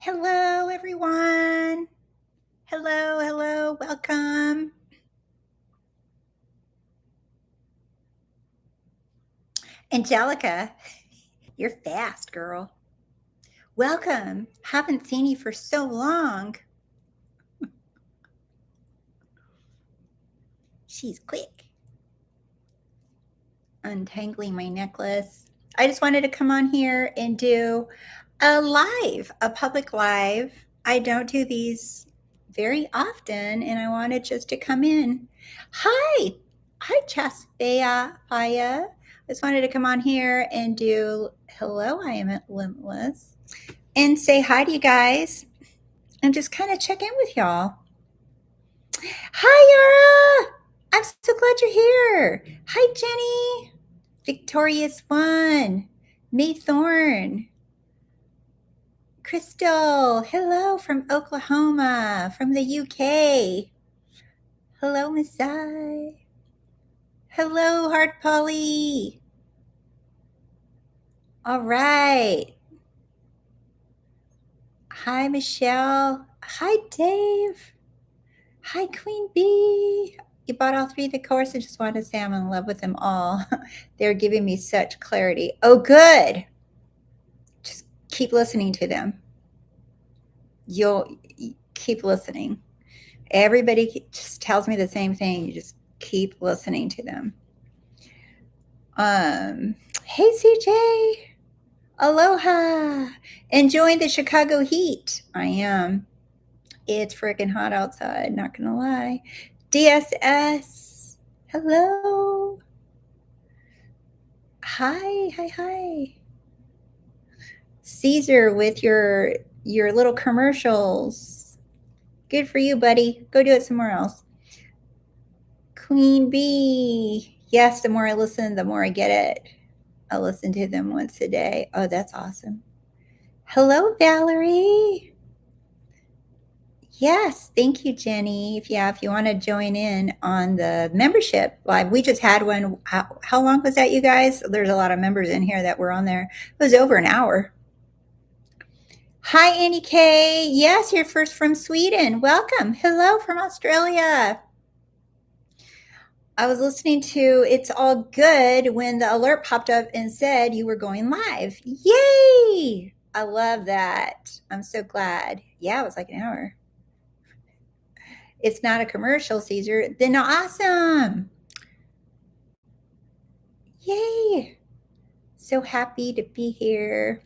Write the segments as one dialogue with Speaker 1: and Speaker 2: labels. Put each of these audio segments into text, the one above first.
Speaker 1: Hello, everyone. Hello, hello, welcome. Angelica, you're fast, girl. Welcome. Haven't seen you for so long. She's quick. Untangling my necklace. I just wanted to come on here and do a public live. I don't do these very often, and I wanted just to come in. Hi, Chasthea Faya. I just wanted to come on here and do hello, I am at Limitless, and say hi to you guys and just kind of check in with y'all. Hi, Yara. I'm so glad you're here. Hi, Jenny. Victorious One. May Thorne. Crystal, hello from Oklahoma, from the UK. Hello, Masai. Hello, Heart Polly. All right. Hi, Michelle. Hi, Dave. Hi, Queen Bee. You bought all three of the courses. I just wanted to say I'm in love with them all. They're giving me such clarity. Oh, good. Just keep listening to them. You'll keep listening. Everybody just tells me the same thing. You just keep listening to them. Hey, CJ. Aloha. Enjoying the Chicago heat. I am. It's freaking hot outside, not gonna lie. DSS. Hello. Hi. Caesar with your little commercials. Good for you, buddy. Go do it somewhere else. Queen Bee. Yes, the more I listen, the more I get it. I listen to them once a day. Oh, that's awesome. Hello, Valerie. Yes, thank you, Jenny. If you want to join in on the membership live, we just had one. How long was that, you guys? There's a lot of members in here that were on there. It was over an hour. Hi, Annie K. Yes, you're first from Sweden. Welcome. Hello from Australia. I was listening to It's All Good when the alert popped up and said you were going live. Yay! I love that. I'm so glad. Yeah, it was like an hour. It's not a commercial, Caesar. Then awesome. Yay. So happy to be here.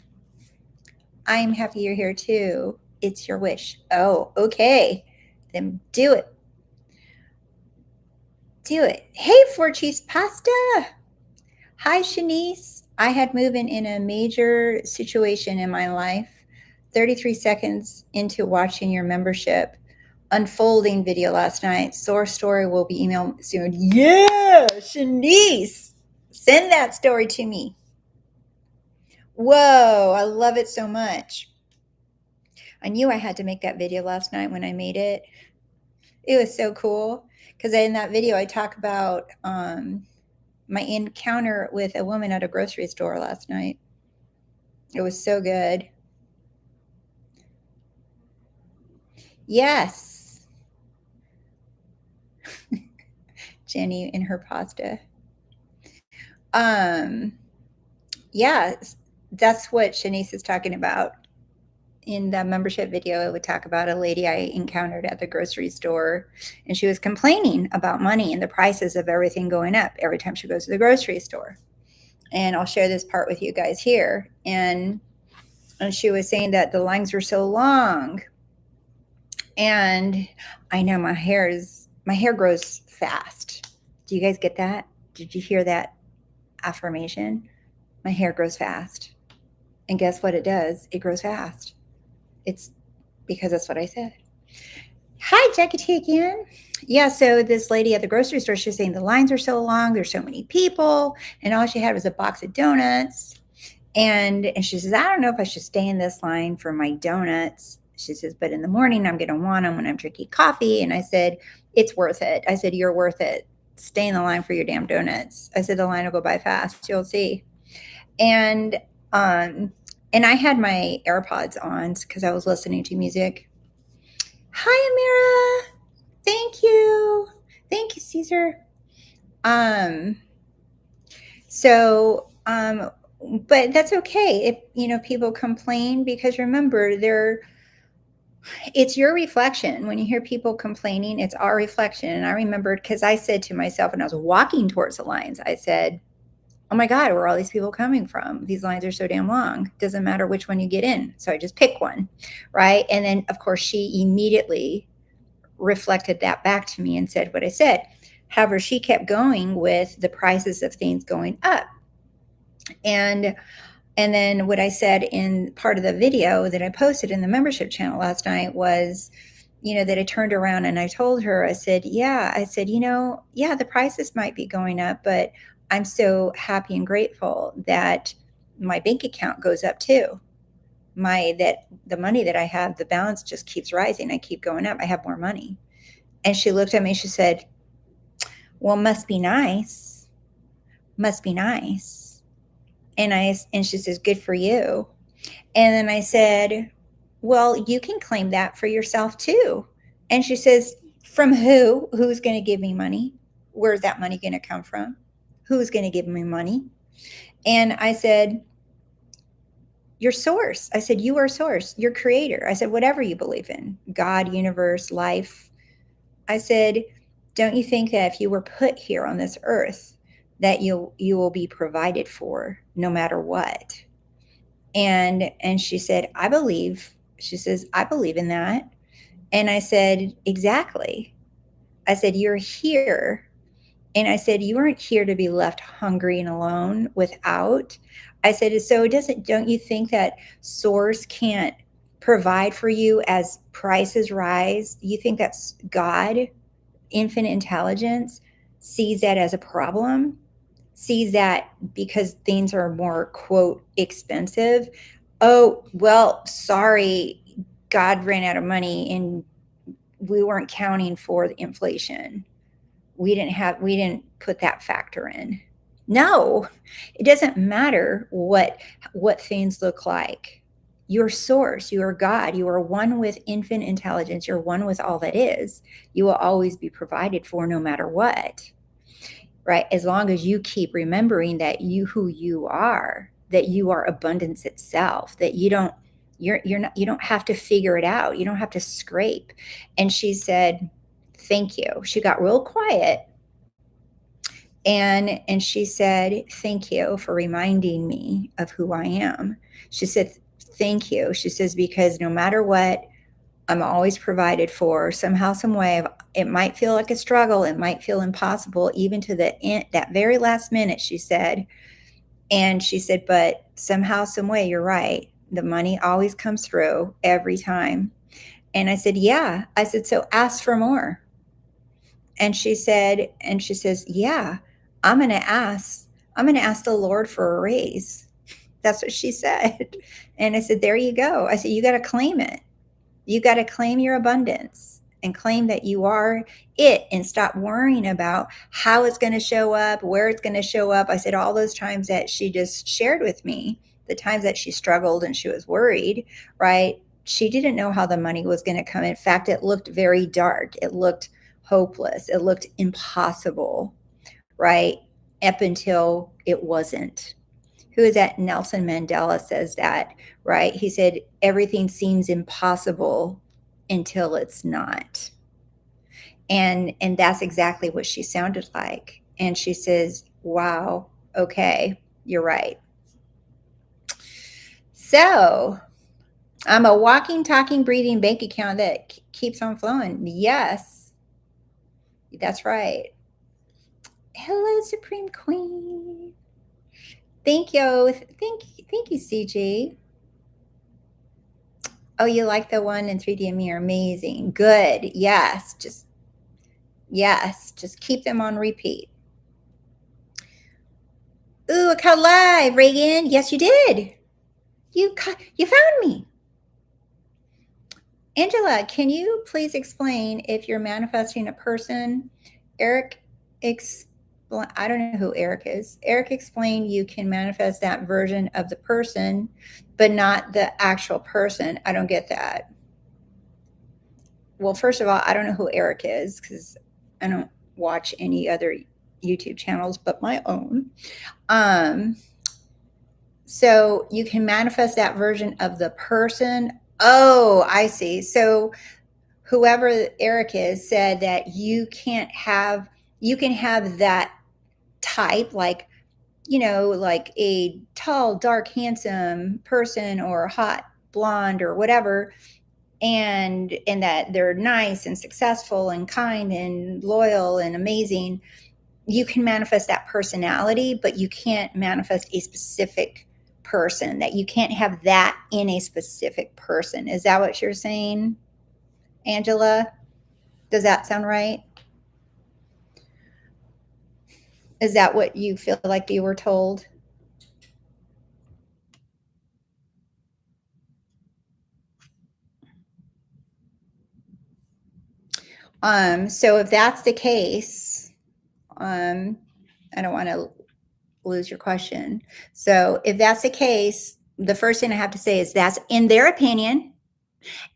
Speaker 1: I'm happy you're here too. It's your wish. Oh, okay. Then do it. Do it. Hey, Four Cheese Pasta. Hi, Shanice. I had moving in a major situation in my life. 33 seconds into watching your membership unfolding video last night. Source story will be emailed soon. Yeah, Shanice. Send that story to me. Whoa, I love it so much. I knew I had to make that video last night when I made it. It was so cool because in that video I talk about my encounter with a woman at a grocery store last night. It was so good. Yes. Jenny and her pasta. Yeah, that's what Shanice is talking about. In the membership video, it would talk about a lady I encountered at the grocery store, and she was complaining about money and the prices of everything going up every time she goes to the grocery store. And I'll share this part with you guys here. And she was saying that the lines were so long. And I know my hair grows fast. Do you guys get that? Did you hear that affirmation? My hair grows fast. And guess what it does? It grows fast. It's because that's what I said. Hi, Jackie T again. Yeah, so this lady at the grocery store, she was saying the lines are so long, there's so many people, and all she had was a box of donuts. And she says, I don't know if I should stay in this line for my donuts. She says, but in the morning, I'm going to want them when I'm drinking coffee. And I said, it's worth it. I said, you're worth it. Stay in the line for your damn donuts. I said, the line will go by fast. You'll see. And And I had my AirPods on because I was listening to music. Hi, Amira. Thank you. Thank you, Caesar. Um, so, but that's okay if, people complain, because remember, it's your reflection. When you hear people complaining, it's our reflection. And I remembered, because I said to myself when I was walking towards the lines, I said, oh my God, where are all these people coming from? These lines are so damn long. Doesn't matter which one you get in. So I just pick one, right? And then, of course, she immediately reflected that back to me and said what I said. However, she kept going with the prices of things going up. And then what I said in part of the video that I posted in the membership channel last night was, that I turned around and I told her, I said, yeah, the prices might be going up, but I'm so happy and grateful that my bank account goes up too. That the money that I have, the balance just keeps rising. I keep going up. I have more money. And she looked at me, she said, well, must be nice. Must be nice. And she says, good for you. And then I said, well, you can claim that for yourself too. And she says, from who? Who's going to give me money? Where's that money going to come from? Who's going to give me money? And I said, your source. I said, you are source, your creator. I said, whatever you believe in, God, universe, life. I said, don't you think that if you were put here on this earth, that you will be provided for no matter what? And she said, I believe. She says, I believe in that. And I said, exactly. I said, you're here. And I said, you weren't here to be left hungry and alone without. I said, so don't you think that source can't provide for you as prices rise? You think that's God, infinite intelligence, sees that as a problem? Sees that because things are more, quote, expensive? Oh, well, sorry, God ran out of money and we weren't counting for the inflation. We didn't put that factor in. No, it doesn't matter what things look like. Your source, you are God, you are one with infinite intelligence, you're one with all that is. You will always be provided for no matter what. Right? As long as you keep remembering that who you are, that you are abundance itself, that you don't have to figure it out. You don't have to scrape. And she said, thank you. She got real quiet, and she said, thank you for reminding me of who I am. She said, thank you. She says, because no matter what, I'm always provided for somehow, some way. It might feel like a struggle. It might feel impossible, even to the end, that very last minute, she said. And she said, but somehow, some way, you're right. The money always comes through every time. And I said, yeah. I said, so ask for more. And she says, yeah, I'm going to ask the Lord for a raise. That's what she said. And I said, there you go. I said, you got to claim it. You got to claim your abundance and claim that you are it, and stop worrying about how it's going to show up, where it's going to show up. I said, all those times that she just shared with me, the times that she struggled and she was worried, right? She didn't know how the money was going to come. In fact, it looked very dark. It looked hopeless. It looked impossible, right? Up until it wasn't. Who is that? Nelson Mandela says that, right? He said, everything seems impossible until it's not. And that's exactly what she sounded like. And she says, wow, okay, you're right. So I'm a walking, talking, breathing bank account that keeps on flowing. Yes, that's right. Hello, Supreme Queen. Thank you. Thank you, CG. Oh, you like the one in 3D and me? Amazing. Good. Yes. Just keep them on repeat. Ooh, I caught live, Reagan. Yes, you did. You found me. Angela, can you please explain if you're manifesting a person? Eric I don't know who Eric is. Eric explained you can manifest that version of the person, but not the actual person. I don't get that. Well, first of all, I don't know who Eric is because I don't watch any other YouTube channels but my own. Um, so you can manifest that version of the person. Oh, I see. So whoever Eric is said that you can have that type, like, like a tall, dark, handsome person or hot blonde or whatever, and that they're nice and successful and kind and loyal and amazing. You can manifest that personality, but you can't manifest a specific person. That you can't have that in a specific person. Is that what you're saying, Angela? Does that sound right? Is that what you feel like you were told? So if that's the case, I don't want to lose your question. So if that's the case, the first thing I have to say is that's in their opinion.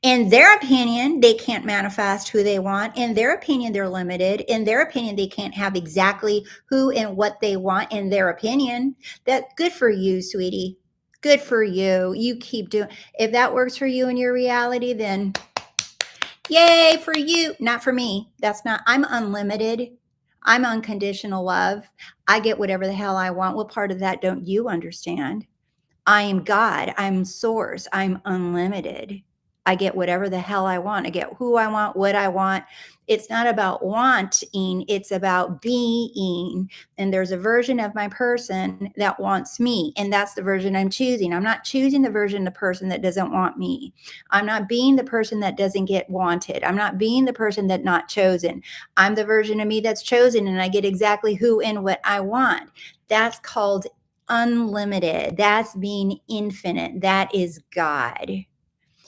Speaker 1: In their opinion, they can't manifest who they want. In their opinion, they're limited. In their opinion, they can't have exactly who and what they want in their opinion. That good for you, sweetie. Good for you. You keep doing. If that works for you in your reality, then yay for you. Not for me. That's not. I'm unlimited. I'm unconditional love. I get whatever the hell I want. What part of that don't you understand? I am God. I'm source. I'm unlimited. I get whatever the hell I want. I get who I want, what I want. It's not about wanting, it's about being. And there's a version of my person that wants me. And that's the version I'm choosing. I'm not choosing the version of the person that doesn't want me. I'm not being the person that doesn't get wanted. I'm not being the person that's not chosen. I'm the version of me that's chosen, and I get exactly who and what I want. That's called unlimited. That's being infinite. That is God.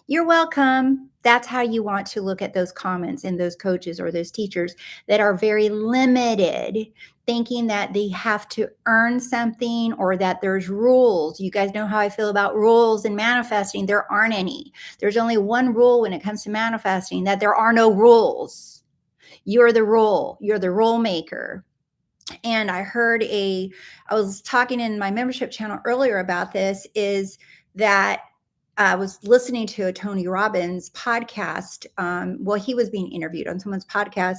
Speaker 1: You're welcome. That's how you want to look at those comments and those coaches or those teachers that are very limited, thinking that they have to earn something or that there's rules. You guys know how I feel about rules and manifesting. There aren't any. There's only one rule when it comes to manifesting, that there are no rules. You're the rule. You're the rule maker. And I was talking in my membership channel earlier about this, is that I was listening to a Tony Robbins podcast. Well, he was being interviewed on someone's podcast.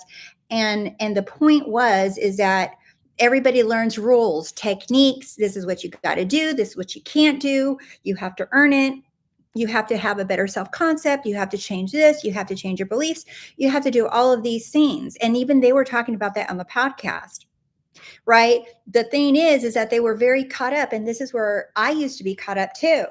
Speaker 1: And the point is that everybody learns rules, techniques. This is what you got to do. This is what you can't do. You have to earn it. You have to have a better self-concept. You have to change this. You have to change your beliefs. You have to do all of these things. And even they were talking about that on the podcast. Right. The thing is that they were very caught up. And this is where I used to be caught up too.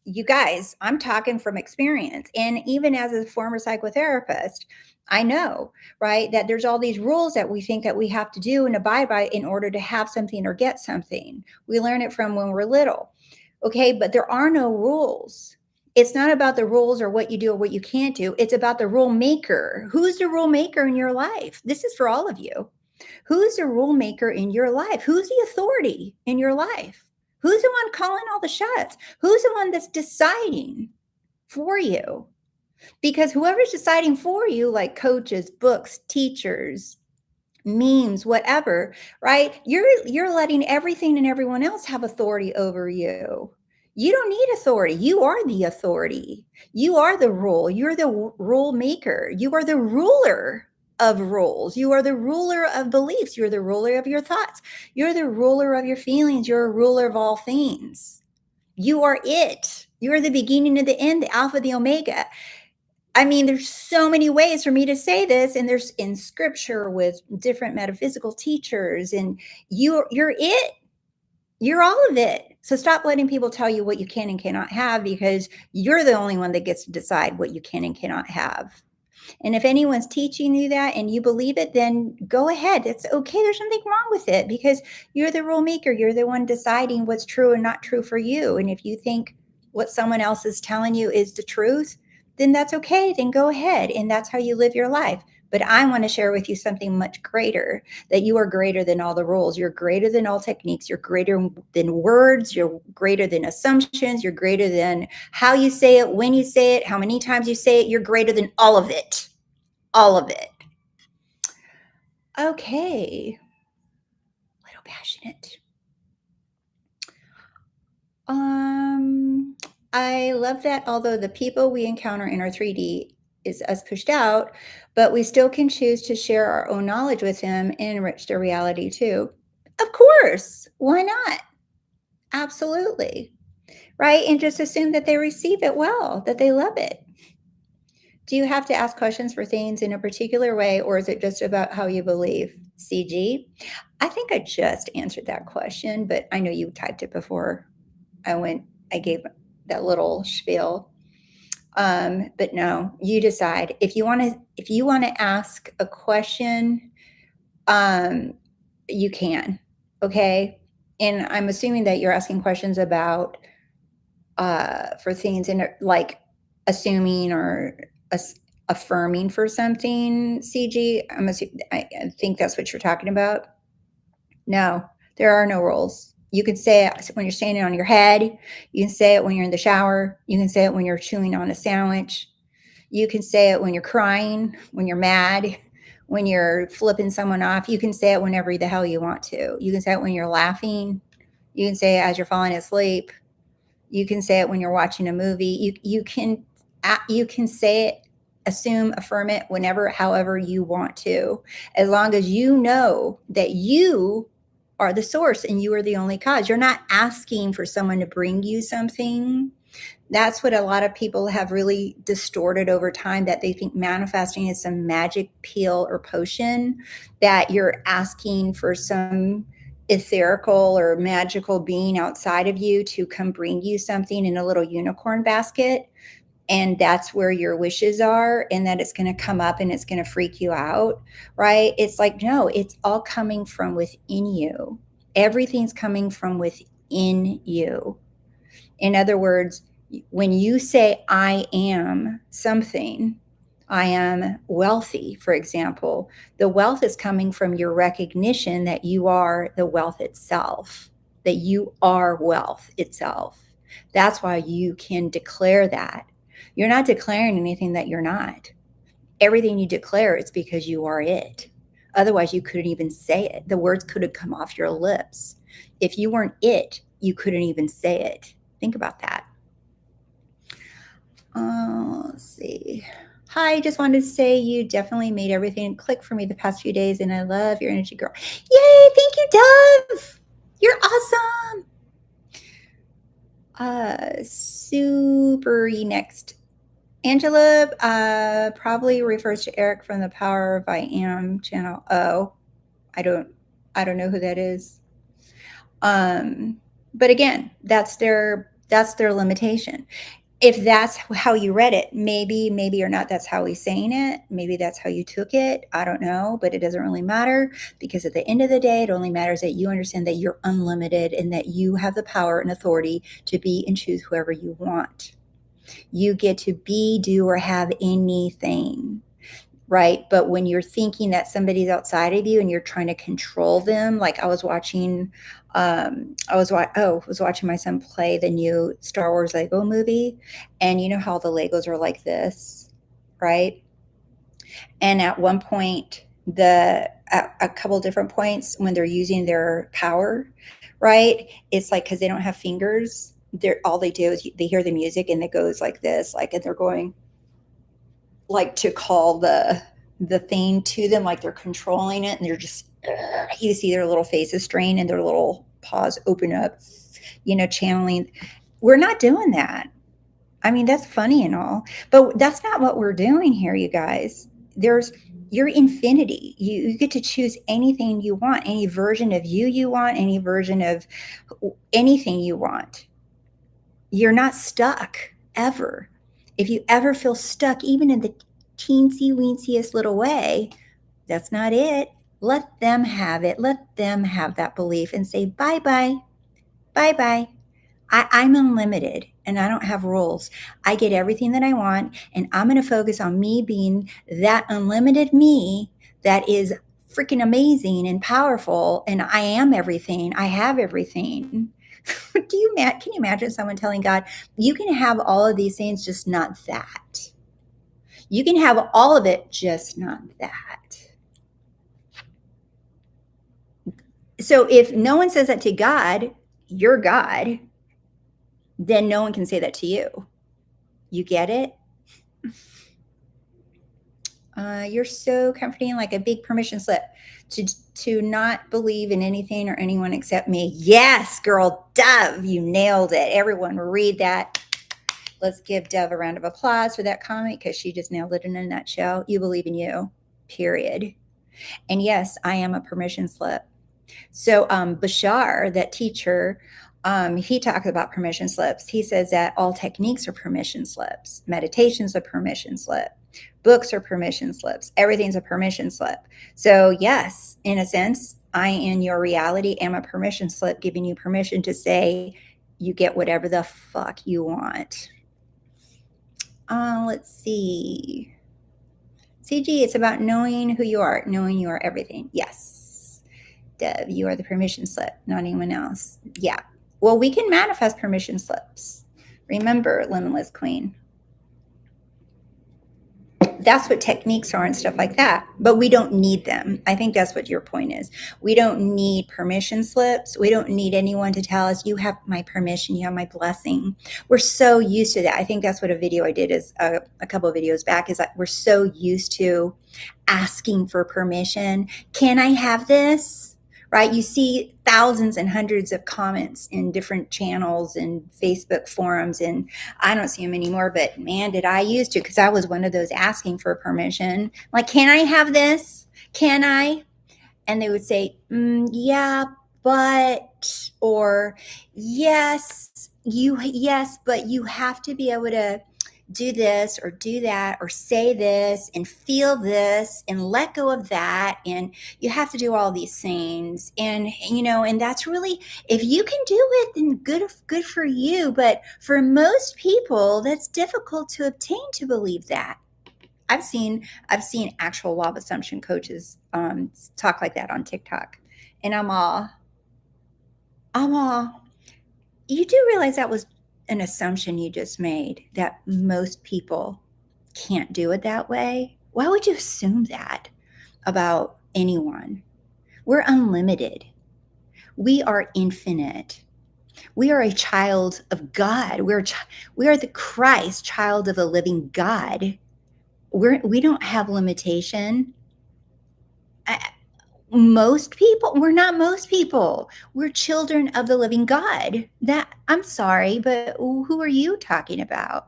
Speaker 1: You guys, I'm talking from experience. And even as a former psychotherapist, I know, right, that there's all these rules that we think that we have to do and abide by in order to have something or get something. We learn it from when we're little. Okay. But there are no rules. It's not about the rules or what you do or what you can't do. It's about the rule maker. Who's the rule maker in your life? This is for all of you. Who's the rule maker in your life? Who's the authority in your life? Who's the one calling all the shots? Who's the one that's deciding for you? Because whoever's deciding for you, like coaches, books, teachers, memes, whatever, right? You're letting everything and everyone else have authority over you. You don't need authority. You are the authority. You are the rule. You're the rule maker. You are the ruler of rules. You are the ruler of beliefs. You're the ruler of your thoughts. You're the ruler of your feelings. You're a ruler of all things. You are it. You're the beginning and the end, the alpha, the omega. I mean, there's so many ways for me to say this, and there's in scripture with different metaphysical teachers, and you're it. You're all of it. So stop letting people tell you what you can and cannot have, because you're the only one that gets to decide what you can and cannot have. And if anyone's teaching you that and you believe it, then go ahead. It's okay. There's nothing wrong with it, because you're the rule maker. You're the one deciding what's true and not true for you. And if you think what someone else is telling you is the truth, then that's okay. Then go ahead. And that's how you live your life. But I want to share with you something much greater, that you are greater than all the rules. You're greater than all techniques. You're greater than words. You're greater than assumptions. You're greater than how you say it, when you say it, how many times you say it. You're greater than all of it. All of it. Okay. A little passionate. Um, I love that although the people we encounter in our 3D is us pushed out, but we still can choose to share our own knowledge with them and enrich their reality too. Of course. Why not? Absolutely. Right? And just assume that they receive it well, that they love it. Do you have to ask questions for things in a particular way, or is it just about how you believe? CG? I think I just answered that question, but I know you typed it before I gave that little spiel. But no, you decide if you want to ask a question, um, you can. Okay. And I'm assuming that you're asking questions about for things in like assuming or affirming for something, CG. I think that's what you're talking about. No, there are no rules. You can say it when you're standing on your head. You can say it when you're in the shower. You can say it when you're chewing on a sandwich. You can say it when you're crying, when you're mad, when you're flipping someone off. You can say it whenever the hell you want to. You can say it when you're laughing. You can say it as you're falling asleep. You can say it when you're watching a movie. You can say it, assume, affirm it whenever, however you want to, as long as you know that you are the source and you are the only cause. You're not asking for someone to bring you something. That's what a lot of people have really distorted over time, that they think manifesting is some magic pill or potion, that you're asking for some etherical or magical being outside of you to come bring you something in a little unicorn basket. And that's where your wishes are, and that it's going to come up and it's going to freak you out, right? It's like, no, it's all coming from within you. Everything's coming from within you. In other words, when you say, I am something, I am wealthy, for example, the wealth is coming from your recognition that you are the wealth itself, that you are wealth itself. That's why you can declare that. You're not declaring anything that you're not. Everything you declare, it's because you are it. Otherwise, you couldn't even say it. The words couldn't come off your lips. If you weren't it, you couldn't even say it. Think about that. Let's see. Hi, just wanted to say you definitely made everything click for me the past few days, and I love your energy, girl. Yay! Thank you, Dove. You're awesome. Super next. Angela probably refers to Eric from the Power of I Am channel. Oh, I don't know who that is. But again, that's their limitation. If that's how you read it, maybe or not, that's how he's saying it. Maybe that's how you took it. I don't know, but it doesn't really matter, because at the end of the day, it only matters that you understand that you're unlimited and that you have the power and authority to be and choose whoever you want. You get to be, do, or have anything, right? But when you're thinking that somebody's outside of you and you're trying to control them, like I was watching, I was watching my son play the new Star Wars Lego movie, and you know how the Legos are like this, right? And at one point, at a couple different points when they're using their power, right? It's like, because they don't have fingers, all they do is they hear the music and it goes like this, like, and they're going like to call the thing to them, like they're controlling it, and they're just you see their little faces strain and their little paws open up, channeling. We're not doing that. I mean, that's funny and all, but that's not what we're doing here, you guys. There's your infinity. You get to choose anything you want, any version of you want, any version of anything you want. You're not stuck ever. If you ever feel stuck, even in the teensy weensiest little way, that's not it. Let them have it. Let them have that belief and say, bye bye, bye bye. I'm unlimited. and I don't have rules. I get everything that I want, and I'm going to focus on me being that unlimited me that is freaking amazing and powerful, and I am everything. I have everything. Can you imagine someone telling God, you can have all of these things, just not that. You can have all of it, just not that. So if no one says that to God, you're God, then no one can say that to you. You get it? You're so comforting, like a big permission slip to not believe in anything or anyone except me. Yes, girl, Dove, you nailed it. Everyone read that. Let's give Dove a round of applause for that comment because she just nailed it in a nutshell. You believe in you, period. And yes, I am a permission slip. So Bashar, that teacher, he talks about permission slips. He says that all techniques are permission slips. Meditation's a permission slip. Books are permission slips. Everything's a permission slip. So yes, in a sense, I in your reality am a permission slip giving you permission to say you get whatever the fuck you want. Let's see. CG, it's about knowing who you are, knowing you are everything. Yes. Dev, you are the permission slip, not anyone else. Yeah. Well, we can manifest permission slips. Remember, Limitless Queen. That's what techniques are and stuff like that. But we don't need them. I think that's what your point is. We don't need permission slips. We don't need anyone to tell us, you have my permission, you have my blessing. We're so used to that. I think that's what a video I did is a couple of videos back is that we're so used to asking for permission. Can I have this? Right? You see thousands and hundreds of comments in different channels and Facebook forums, and I don't see them anymore, but man, did I used to, because I was one of those asking for permission. Like, can I have this? Can I? And they would say, yeah, but, or yes, but you have to be able to do this or do that or say this and feel this and let go of that, and you have to do all these things, and and that's really, if you can do it, then good for you, but for most people that's difficult to obtain, to believe that. I've seen actual law of assumption coaches talk like that on TikTok, and I'm all you do realize that was an assumption you just made, that most people can't do it that way? Why would you assume that about anyone? We're unlimited. We are infinite. We are a child of God. We are the Christ, child of a living God. We don't have limitation. Most people, we're not most people. We're children of the living God. That, I'm sorry, but who are you talking about?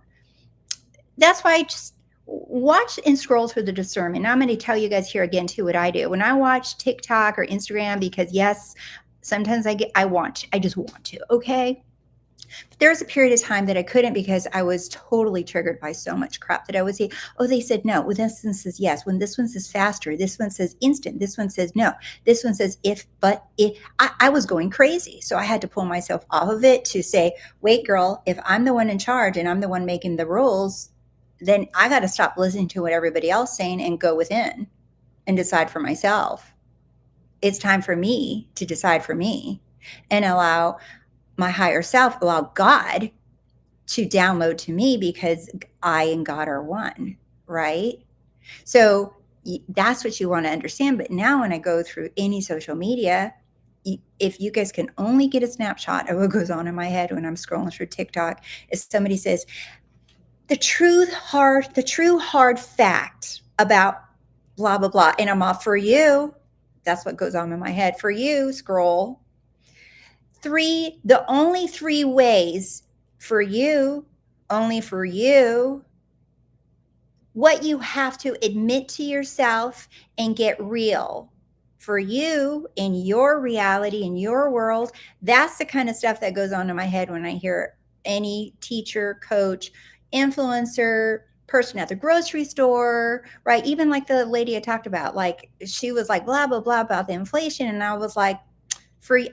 Speaker 1: That's why I just watch and scroll through the discernment. I'm going to tell you guys here again too what I do when I watch TikTok or Instagram, because yes, sometimes I just want to. Okay. There was a period of time that I couldn't because I was totally triggered by so much crap that I would say, oh, they said no. Well, this one says yes. When this one says faster, this one says instant. This one says no. This one says if, but if. I was going crazy. So I had to pull myself off of it to say, wait, girl, if I'm the one in charge and I'm the one making the rules, then I got to stop listening to what everybody else is saying and go within and decide for myself. It's time for me to decide for me and allow my higher self, allow God to download to me, because I and God are one, right? So that's what you want to understand. But now when I go through any social media, if you guys can only get a snapshot of what goes on in my head when I'm scrolling through TikTok, is somebody says, the true hard fact about blah, blah, blah. And I'm off for you. That's what goes on in my head. For you, scroll. The only 3 ways for you, only for you, what you have to admit to yourself and get real for you in your reality, in your world. That's the kind of stuff that goes on in my head when I hear any teacher, coach, influencer, person at the grocery store, right? Even like the lady I talked about, like she was like blah, blah, blah about the inflation. And I was like,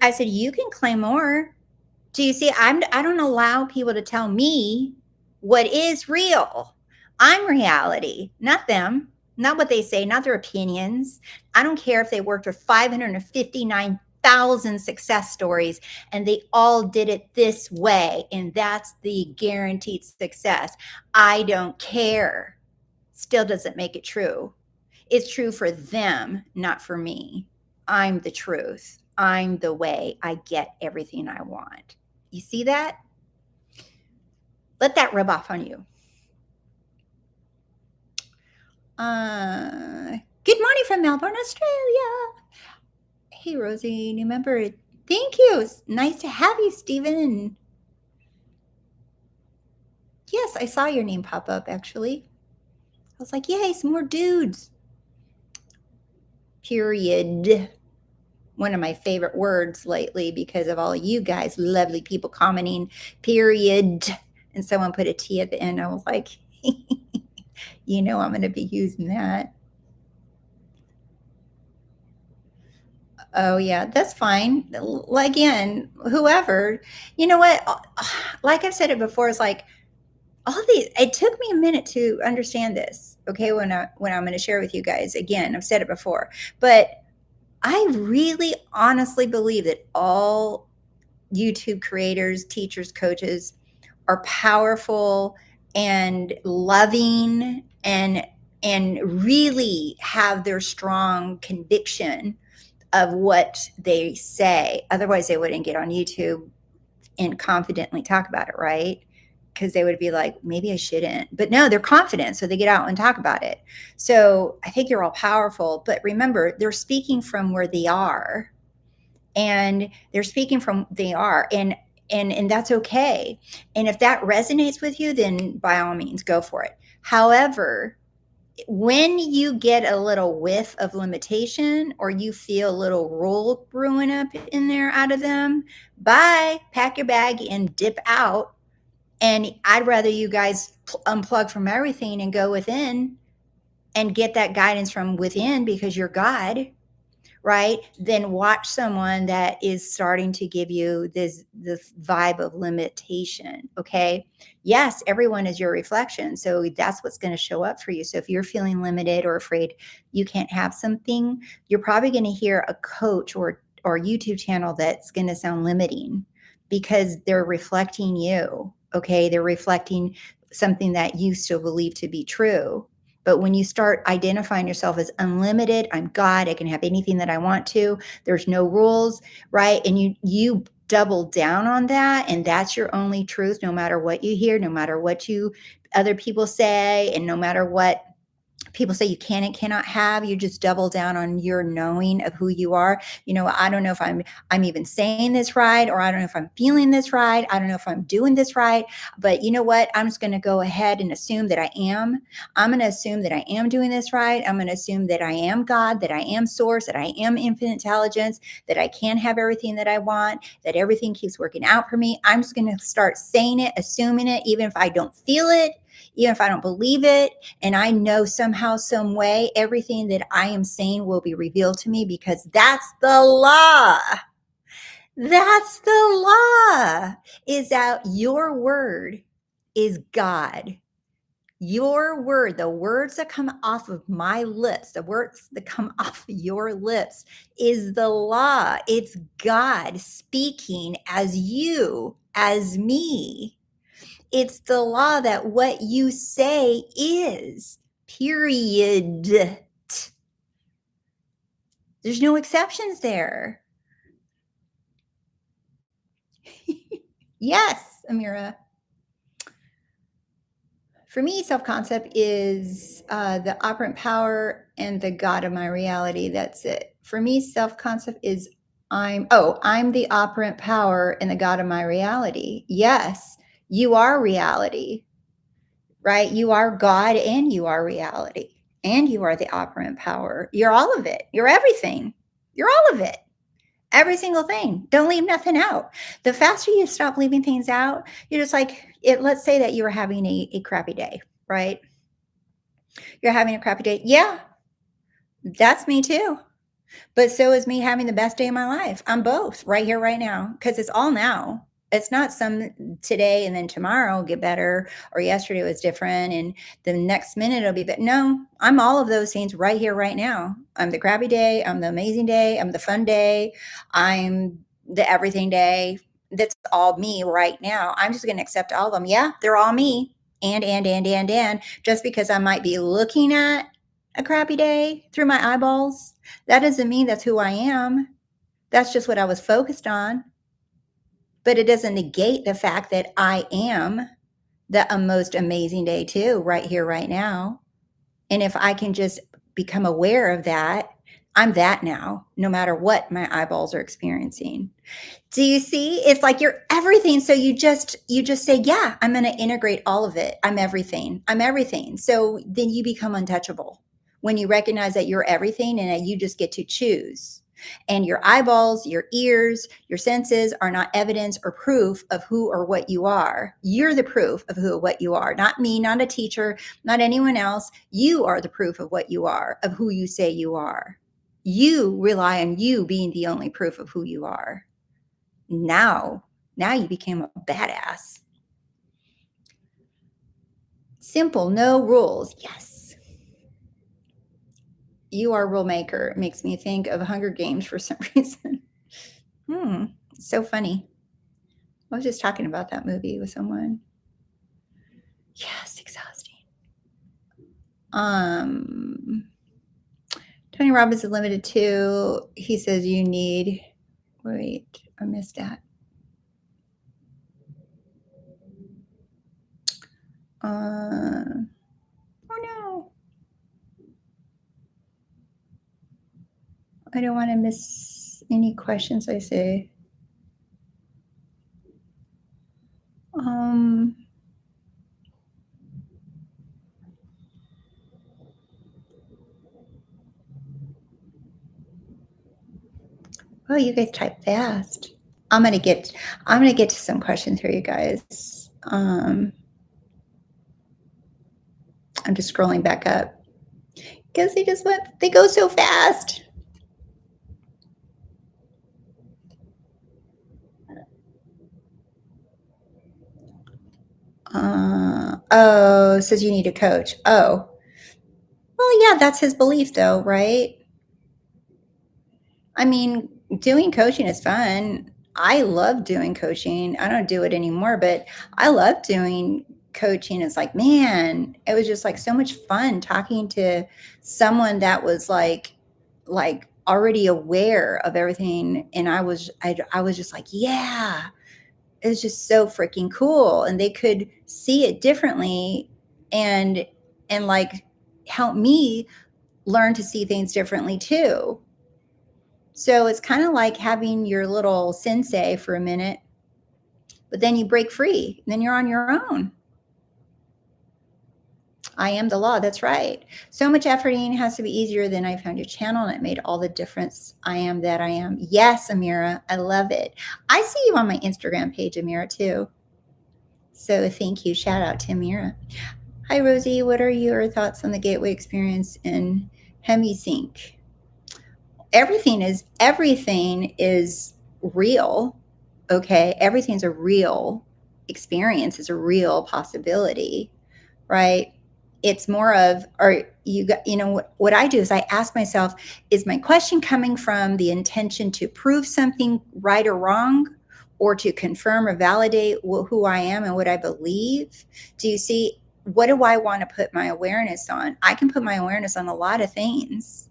Speaker 1: I said, you can claim more. Do you see? I don't allow people to tell me what is real. I'm reality, not them, not what they say, not their opinions. I don't care if they worked with 559,000 success stories and they all did it this way, and that's the guaranteed success. I don't care. Still doesn't make it true. It's true for them, not for me. I'm the truth. I'm the way. I get everything I want. You see that? Let that rub off on you. Good morning from Melbourne, Australia. Hey, Rosie, new member. Thank you. It's nice to have you, Stephen. Yes, I saw your name pop up, actually. I was like, yay, some more dudes. Period. One of my favorite words lately because of all you guys, lovely people commenting, period. And someone put a T at the end. I was like, you know, I'm going to be using that. Oh, yeah, that's fine. Again, whoever, you know what? Like I've said it before, it's like all these, it took me a minute to understand this. Okay. When I'm going to share with you guys again, I've said it before, but I really honestly believe that all YouTube creators, teachers, coaches are powerful and loving and really have their strong conviction of what they say. Otherwise, they wouldn't get on YouTube and confidently talk about it, right? Because they would be like, maybe I shouldn't. But no, they're confident. So they get out and talk about it. So I think you're all powerful. But remember, they're speaking from where they are. And they're speaking from they are. And that's okay. And if that resonates with you, then by all means, go for it. However, when you get a little whiff of limitation or you feel a little rule brewing up in there out of them, bye, pack your bag and dip out. And I'd rather you guys unplug from everything and go within and get that guidance from within because you're God, right? Then watch someone that is starting to give you this vibe of limitation. Okay. Yes, everyone is your reflection. So that's what's going to show up for you. So if you're feeling limited or afraid you can't have something, you're probably going to hear a coach or YouTube channel that's going to sound limiting because they're reflecting you. Okay. They're reflecting something that you still believe to be true. But when you start identifying yourself as unlimited, I'm God, I can have anything that I want to, there's no rules, right? And you double down on that, and that's your only truth, no matter what you hear, no matter what you other people say, and no matter what people say you can and cannot have, you just double down on your knowing of who you are. You know, I don't know if I'm even saying this right, or I don't know if I'm feeling this right, I don't know if I'm doing this right, but you know what, I'm just going to go ahead and assume that I'm going to assume that I am doing this right. I'm going to assume that I am God, that I am source, that I am infinite intelligence, that I can have everything that I want, that everything keeps working out for me. I'm just going to start saying it, assuming it, even if I don't feel it, even if I don't believe it. And I know somehow, some way, everything that I am saying will be revealed to me because that's the law. That's the law, is that your word is God. Your word, the words that come off of my lips, the words that come off of your lips is the law. It's God speaking as you, as me. It's the law that what you say is, period. There's no exceptions there. Yes, Amira. For me, self concept is the operant power and the God of my reality. That's it. For me, self concept is I'm the operant power and the God of my reality. Yes, you are reality, right? You are God and you are reality and you are the operant power. You're all of it. You're everything. You're all of it. Every single thing. Don't leave nothing out. The faster you stop leaving things out, you're just like, let's say that you were having a crappy day, right? You're having a crappy day. Yeah, that's me too. But so is me having the best day of my life. I'm both right here, right now, because it's all now. It's not some today and then tomorrow will get better, or yesterday was different and the next minute it'll be better. No, I'm all of those things right here, right now. I'm the crappy day, I'm the amazing day, I'm the fun day, I'm the everything day. That's all me right now. I'm just gonna accept all of them. Yeah, they're all me. And just because I might be looking at a crappy day through my eyeballs, that doesn't mean that's who I am. That's just what I was focused on. But it doesn't negate the fact that I am the most amazing day too, right here, right now. And if I can just become aware of that, I'm that now, no matter what my eyeballs are experiencing. Do you see? It's like you're everything. So you just say, yeah, I'm going to integrate all of it. I'm everything. I'm everything. So then you become untouchable when you recognize that you're everything and that you just get to choose. And your eyeballs, your ears, your senses are not evidence or proof of who or what you are. You're the proof of who or what you are. Not me, not a teacher, not anyone else. You are the proof of what you are, of who you say you are. You rely on you being the only proof of who you are. Now you became a badass. Simple, no rules. Yes. You are a rule maker. It makes me think of Hunger Games for some reason. Hmm. So funny. I was just talking about that movie with someone. Yes, exhausting. Um Tony Robbins is limited to, he says you need, wait, I missed that. Uh oh no. I don't want to miss any questions I say. Um Oh, you guys type fast. I'm gonna get I'm gonna get to some questions here, you guys. I'm just scrolling back up because they go so fast. Oh, it says you need a coach. Oh, well, yeah, that's his belief, though, right? I mean, doing coaching is fun. I love doing coaching. I don't do it anymore, but I love doing coaching. It's like, man, it was just like so much fun talking to someone that was like already aware of everything. And I was just like, yeah, it was just so freaking cool. And they could see it differently and like help me learn to see things differently too. So it's kind of like having your little sensei for a minute, but then you break free. Then you're on your own. I am the law. That's right. So much efforting has to be easier than I found your channel and it made all the difference. I am that I am. Yes, Amira. I love it. I see you on my Instagram page, Amira, too. So thank you. Shout out to Amira. Hi, Rosie. What are your thoughts on the gateway experience in HemiSync? Everything is real. Okay, everything's a real experience, it's a real possibility, right? It's more of, or you got, what I do is I ask myself, is my question coming from the intention to prove something right or wrong, or to confirm or validate who I am and what I believe? Do you see? What do I want to put my awareness on? I can put my awareness on a lot of things,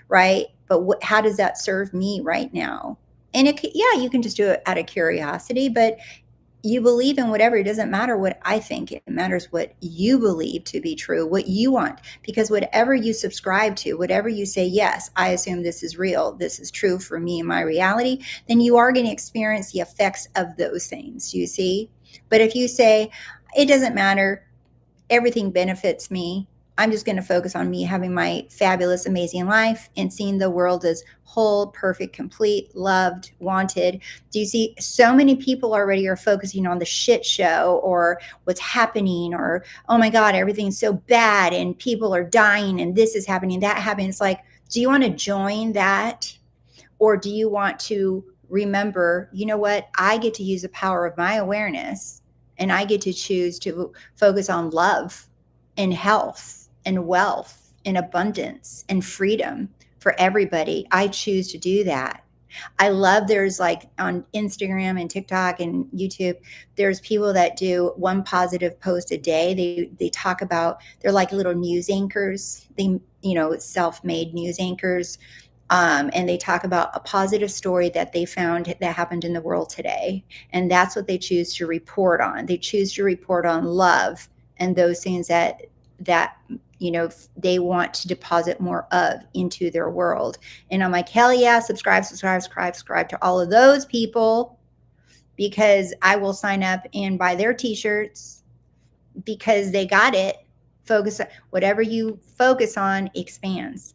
Speaker 1: right? But how does that serve me right now? And yeah, you can just do it out of curiosity, but you believe in whatever. It doesn't matter what I think. It matters what you believe to be true, what you want. Because whatever you subscribe to, whatever you say, yes, I assume this is real, this is true for me and my reality, then you are going to experience the effects of those things, you see? But if you say, it doesn't matter, everything benefits me. I'm just going to focus on me having my fabulous, amazing life and seeing the world as whole, perfect, complete, loved, wanted. Do you see? So many people already are focusing on the shit show or what's happening, or, oh my God, everything's so bad and people are dying and this is happening, that happening. It's like, do you want to join that? Or do you want to remember, you know what? I get to use the power of my awareness, and I get to choose to focus on love and health and wealth and abundance and freedom for everybody. I choose to do that. I love, there's like on Instagram and TikTok and YouTube, there's people that do one positive post a day. They talk about, they're like little news anchors. They, self-made news anchors, and they talk about a positive story that they found that happened in the world today. And that's what they choose to report on. They choose to report on love and those things that they want to deposit more of into their world. And I'm like, hell yeah, subscribe to all of those people, because I will sign up and buy their t-shirts, because they got it. Focus, whatever you focus on expands.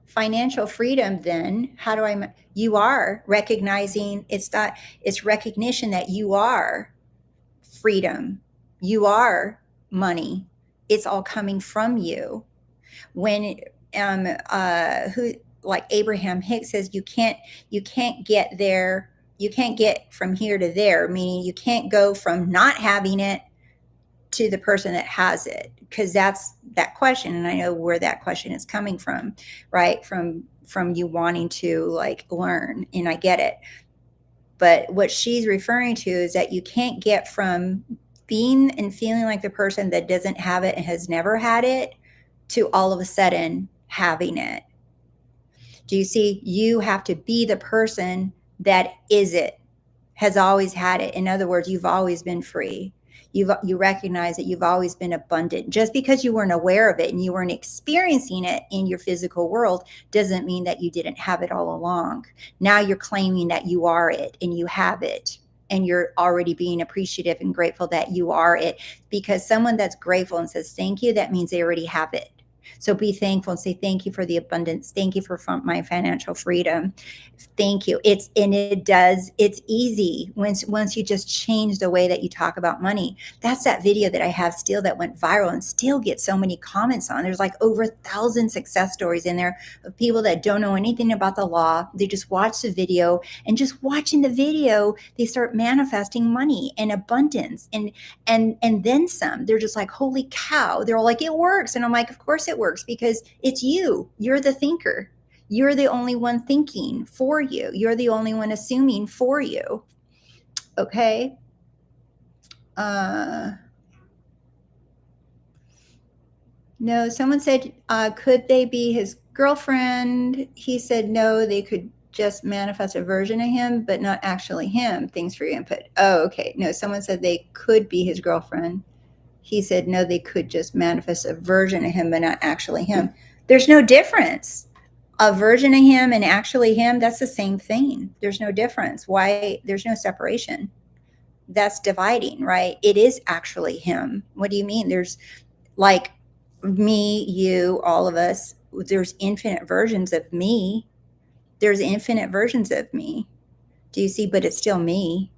Speaker 1: Financial freedom, then, how do you are recognizing, it's recognition that you are freedom, you are money, it's all coming from you. When who like Abraham Hicks says, you can't get there, you can't get from here to there, meaning you can't go from not having it to the person that has it, because that's that question. And I know where that question is coming from, right? From you wanting to like learn, and I get it. But what she's referring to is that you can't get from being and feeling like the person that doesn't have it and has never had it to all of a sudden having it. Do you see? You have to be the person that is it, has always had it. In other words, you've always been free. You recognize that you've always been abundant. Just because you weren't aware of it and you weren't experiencing it in your physical world doesn't mean that you didn't have it all along. Now you're claiming that you are it and you have it, and you're already being appreciative and grateful that you are it. Because someone that's grateful and says thank you, that means they already have it. So be thankful and say thank you for the abundance. Thank you for my financial freedom. Thank you. It's easy once you just change the way that you talk about money. That's that video that I have still that went viral and still gets so many comments on. There's like over 1,000 success stories in there of people that don't know anything about the law. They just watch the video, and just watching the video, they start manifesting money and abundance and then some. They're just like, holy cow. They're all like, it works. And I'm like, of course it works, because it's you. You're the thinker. You're the only one thinking for you. You're the only one assuming for you. Okay. No, someone said, could they be his girlfriend? He said, no, they could just manifest a version of him, but not actually him. Thanks for your input. Oh, okay. No, someone said they could be his girlfriend. He said, no, they could just manifest a version of him, but not actually him. There's no difference. A version of him and actually him, that's the same thing. There's no difference. Why? There's no separation. That's dividing, right? It is actually him. What do you mean? There's like me, you, all of us. There's infinite versions of me. There's infinite versions of me. Do you see? But it's still me,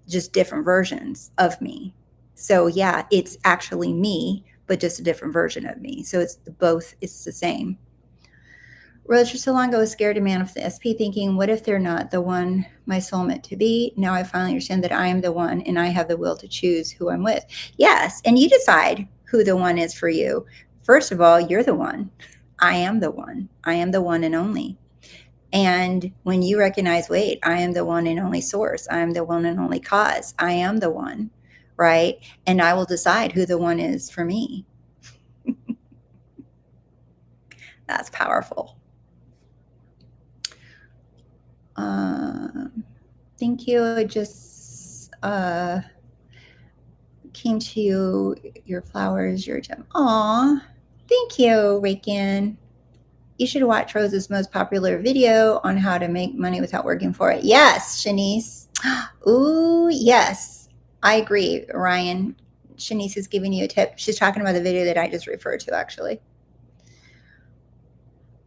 Speaker 1: just different versions of me. So yeah, it's actually me, but just a different version of me. So it's both, it's the same. Rose, for so long I was scared to manifest SP, thinking, what if they're not the one my soulmate to be? Now I finally understand that I am the one, and I have the will to choose who I'm with. Yes, and you decide who the one is for you. First of all, you're the one. I am the one. I am the one and only. And when you recognize, wait, I am the one and only source. I am the one and only cause. I am the one, right? And I will decide who the one is for me. That's powerful. Thank you. I just came to you, your flowers, your gem. Aw, thank you, Reagan. You should watch Rose's most popular video on how to make money without working for it. Yes, Shanice. Ooh, yes. I agree, Ryan. Shanice is giving you a tip. She's talking about the video that I just referred to, actually.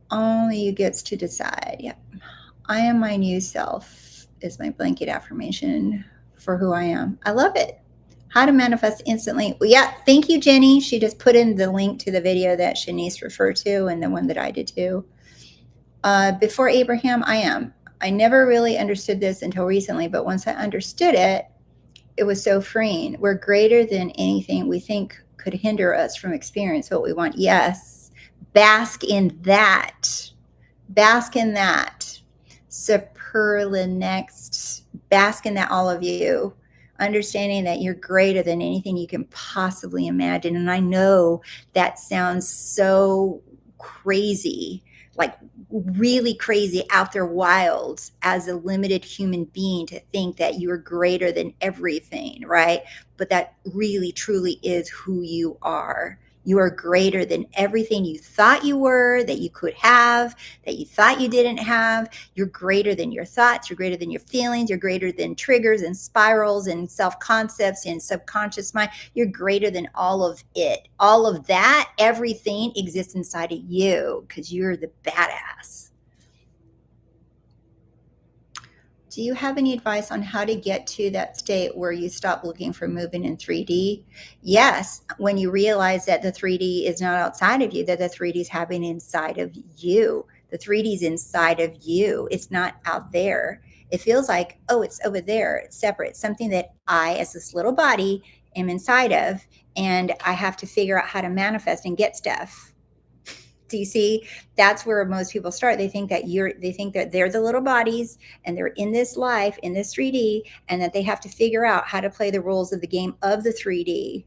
Speaker 1: Only you gets to decide. Yep. I am my new self is my blanket affirmation for who I am. I love it. How to manifest instantly. Well, yeah, thank you, Jenny. She just put in the link to the video that Shanice referred to, and the one that I did too. Before Abraham, I am. I never really understood this until recently, but once I understood it, it was so freeing. We're greater than anything we think could hinder us from experience what we want. Yes, bask in that. Bask in that. Superlanext. Bask in that, all of you. Understanding that you're greater than anything you can possibly imagine. And I know that sounds so crazy, like really crazy, out there wild as a limited human being to think that you're greater than everything, right? But that really truly is who you are. You are greater than everything you thought you were, that you could have, that you thought you didn't have. You're greater than your thoughts. You're greater than your feelings. You're greater than triggers and spirals and self-concepts and subconscious mind. You're greater than all of it. All of that, everything exists inside of you because you're the badass. Do you have any advice on how to get to that state where you stop looking for moving in 3D? Yes, when you realize that the 3D is not outside of you, that the 3D is happening inside of you. The 3D is inside of you. It's not out there. It feels like, oh, it's over there. It's separate. It's something that I, as this little body, am inside of, and I have to figure out how to manifest and get stuff. Do you see? That's where most people start. They think that they're the little bodies and they're in this life, in this 3D, and that they have to figure out how to play the rules of the game of the 3D.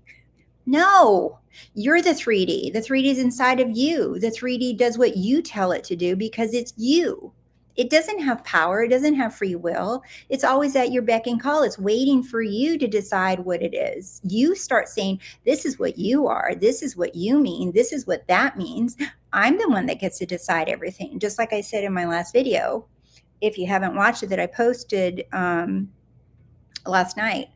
Speaker 1: No, you're the 3D. The 3D is inside of you. The 3D does what you tell it to do because it's you. It doesn't have power. It doesn't have free will. It's always at your beck and call. It's waiting for you to decide what it is. You start saying, this is what you are. This is what you mean. This is what that means. I'm the one that gets to decide everything. Just like I said in my last video, if you haven't watched it, that I posted last night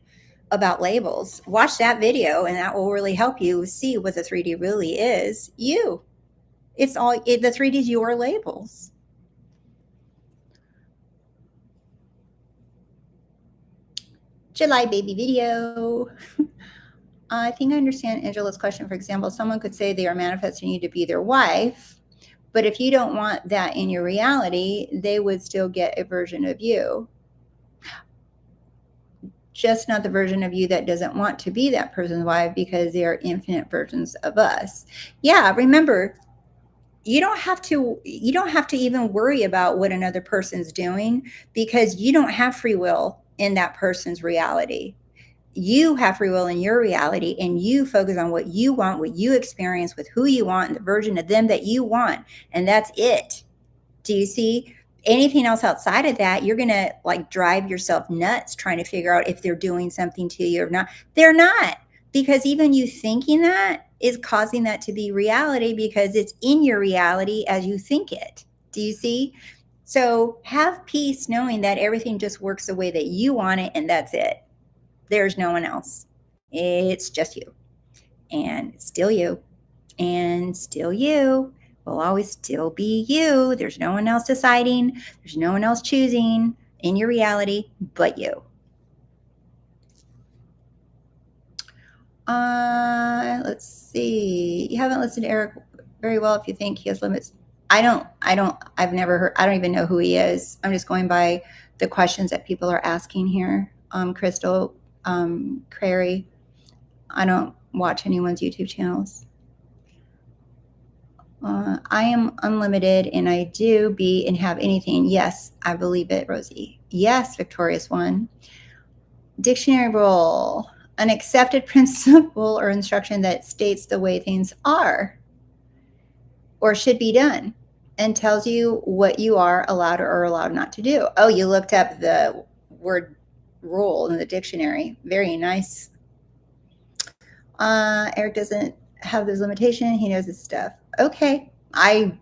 Speaker 1: about labels, watch that video and that will really help you see what the 3D really is. You. It's all, the 3D is your labels. July baby video. I think I understand Angela's question. For example, someone could say they are manifesting you to be their wife, but if you don't want that in your reality, they would still get a version of you. Just not the version of you that doesn't want to be that person's wife, because there are infinite versions of us. Yeah, remember, you don't have to even worry about what another person's doing, because you don't have free will in that person's reality. You have free will in your reality, and you focus on what you want, what you experience with who you want, and the version of them that you want, and that's it. Do you see? Anything else outside of that, you're gonna like drive yourself nuts trying to figure out if they're doing something to you or not. They're not, because even you thinking that is causing that to be reality, because it's in your reality as you think it. Do you see? So have peace knowing that everything just works the way that you want it, and that's it. There's no one else. It's just you, and it's still you, and still you will always still be you. There's no one else deciding. There's no one else choosing in your reality but you. Let's see. You haven't listened to Eric very well if you think he has limits. I've never heard, I don't even know who he is. I'm just going by the questions that people are asking here. Crystal, Crary. I don't watch anyone's YouTube channels. I am unlimited and I do be and have anything. Yes, I believe it, Rosie. Yes, Victorious One. Dictionary rule. An accepted principle or instruction that states the way things are or should be done and tells you what you are allowed or allowed not to do. Oh, you looked up the word rule in the dictionary. Very nice. Eric doesn't have those limitations. He knows his stuff. Okay. I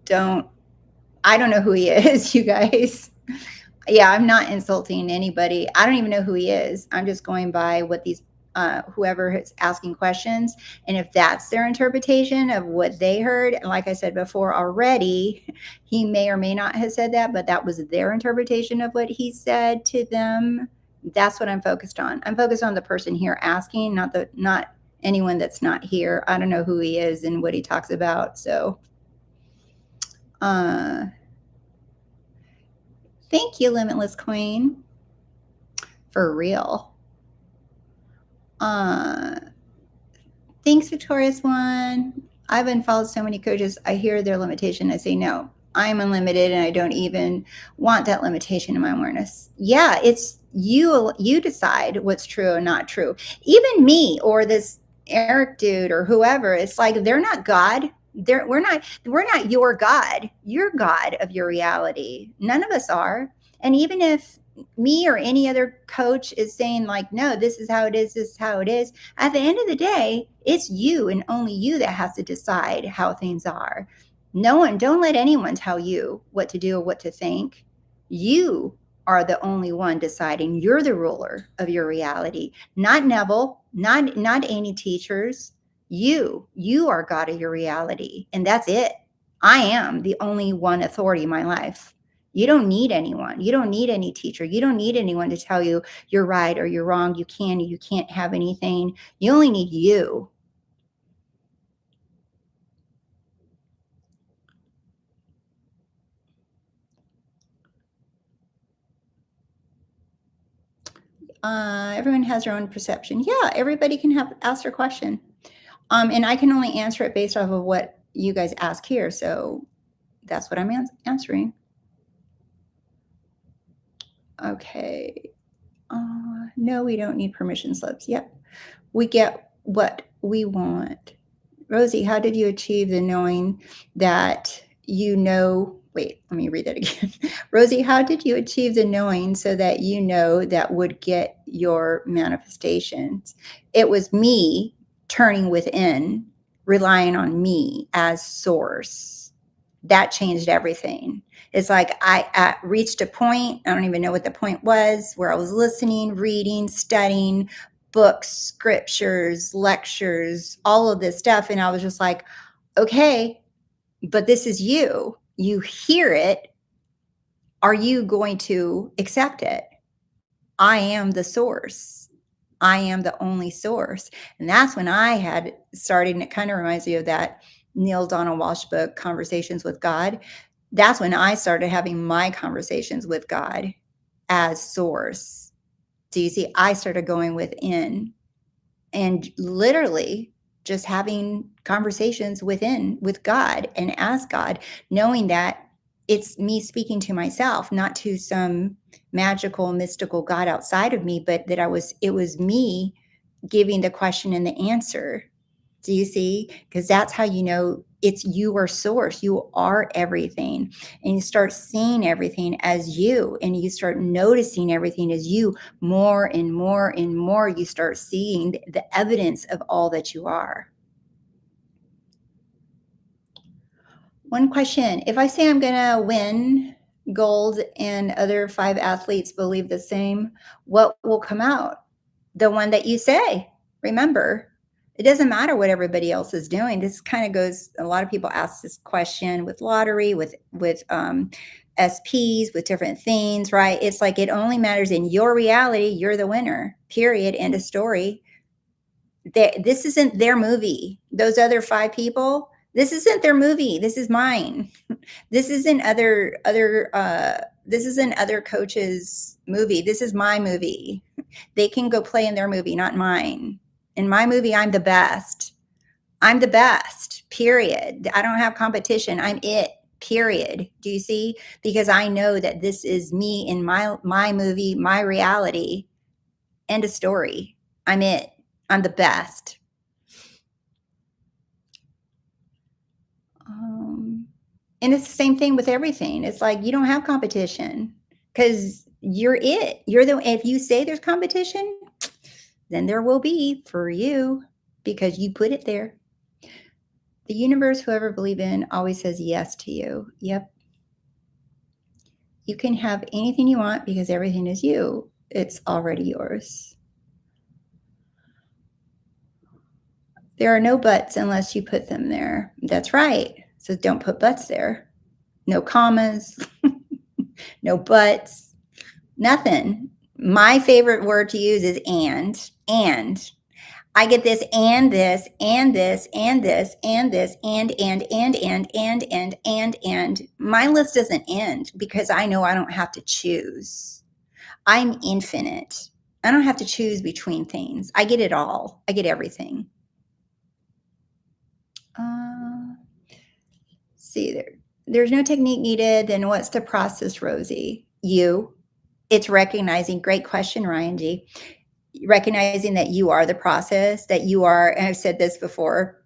Speaker 1: don't know who he is, you guys. Yeah, I'm not insulting anybody. I don't even know who he is. I'm just going by what these whoever is asking questions, and if that's their interpretation of what they heard, and like I said before already, he may or may not have said that, but that was their interpretation of what he said to them. That's what I'm focused on. I'm focused on the person here asking, not anyone that's not here. I don't know who he is and what he talks about. So Thank you, Limitless Queen. For real. Uh, Thanks, Victorious One. I've unfollowed so many coaches. I hear their limitation. I say, no, I'm unlimited and I don't even want that limitation in my awareness. Yeah, it's you. You decide what's true and not true. Even me or this Eric dude or whoever, it's like they're not God. We're not your God. You're God of your reality. None of us are. And even if me or any other coach is saying like, no, this is how it is, this is how it is, at the end of the day, it's you and only you that has to decide how things are. No one, don't let anyone tell you what to do or what to think. You are the only one deciding. You're the ruler of your reality, not Neville, not any teachers. You are God of your reality, and that's it. I am the only one authority in my life. You don't need anyone. You don't need any teacher. You don't need anyone to tell you you're right or you're wrong. You can't have anything. You only need you. Everyone has their own perception. Yeah, everybody can have ask their question. And I can only answer it based off of what you guys ask here. So that's what I'm answering. Okay. No, we don't need permission slips. Yep. We get what we want. Rosey, how did you achieve the knowing that you know? Wait, let me read that again. Rosey, how did you achieve the knowing so that you know that would get your manifestations? It was me turning within, relying on me as source. That changed everything. It's like I reached a point, I don't even know what the point was, where I was listening, reading, studying, books, scriptures, lectures, all of this stuff. And I was just like, okay, but this is you. You hear it. Are you going to accept it? I am the source. I am the only source. And that's when I had started, and it kind of reminds me of that Neil Donald Walsh book, Conversations with God. That's when I started having my conversations with God as source. Do you see? I started going within and literally just having conversations within with God and ask God, knowing that it's me speaking to myself, not to some magical, mystical God outside of me, but that it was me giving the question and the answer. Do you see? Because that's how you know it's your source. You are everything. And you start seeing everything as you, and you start noticing everything as you more and more and more. You start seeing the evidence of all that you are. One question. If I say I'm going to win gold and other 5 athletes believe the same, what will come out? The one that you say. Remember, it doesn't matter what everybody else is doing. This kind of goes, a lot of people ask this question with lottery, with SPs, with different things, right? It's like it only matters in your reality. You're the winner, period. End of story. This isn't their movie. Those other 5 people, this isn't their movie. This is mine. This isn't other coaches' movie. This is my movie. They can go play in their movie, not mine. In my movie, I'm the best. I'm the best, period. I don't have competition. I'm it, period. Do you see? Because I know that this is me in my movie, my reality. End of story. I'm it. I'm the best. And it's the same thing with everything. It's like you don't have competition because you're it. If you say there's competition, then there will be for you because you put it there. The universe, whoever believe in, always says yes to you. Yep. You can have anything you want because everything is you. It's already yours. There are no buts unless you put them there. That's right. So don't put buts there. No commas, no buts, nothing. My favorite word to use is and. I get this and this and this and this and this and. My list doesn't end because I know I don't have to choose. I'm infinite. I don't have to choose between things. I get it all. I get everything. Uh, see there. There's no technique needed. Then what's the process, Rosie? You. It's recognizing. Great question, Ryan G. Recognizing that you are the process, that you are, and I've said this before,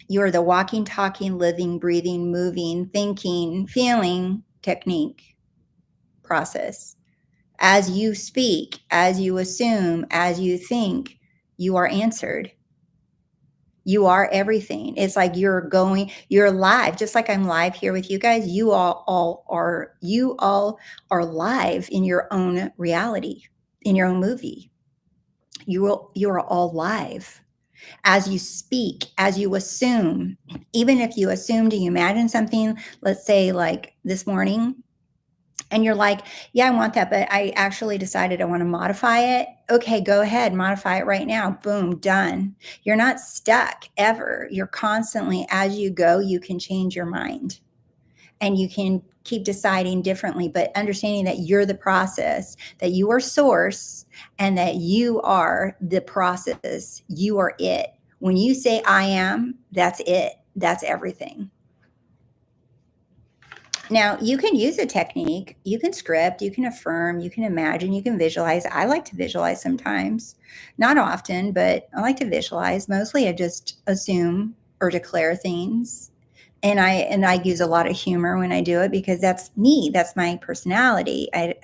Speaker 1: you are the walking, talking, living, breathing, moving, thinking, feeling technique process. As you speak, as you assume, as you think, you are answered. You are everything. It's like you're live, just like I'm live here with you guys. You all are live in your own reality, in your own movie. You are all live. As you speak, as you assume, even if you assumed and you imagine something, let's say like this morning, and you're like, yeah, I want that, but I actually decided I want to modify it. Okay, go ahead, modify it right now. Boom, done. You're not stuck ever. You're constantly, as you go, you can change your mind and you can keep deciding differently, but understanding that you're the process, that you are source, and that you are the process. You are it. When you say I am, that's it. That's everything. Now, you can use a technique, you can script, you can affirm, you can imagine, you can visualize. I like to visualize sometimes, not often, but I like to visualize. Mostly I just assume or declare things. And I use a lot of humor when I do it because that's me. That's my personality. I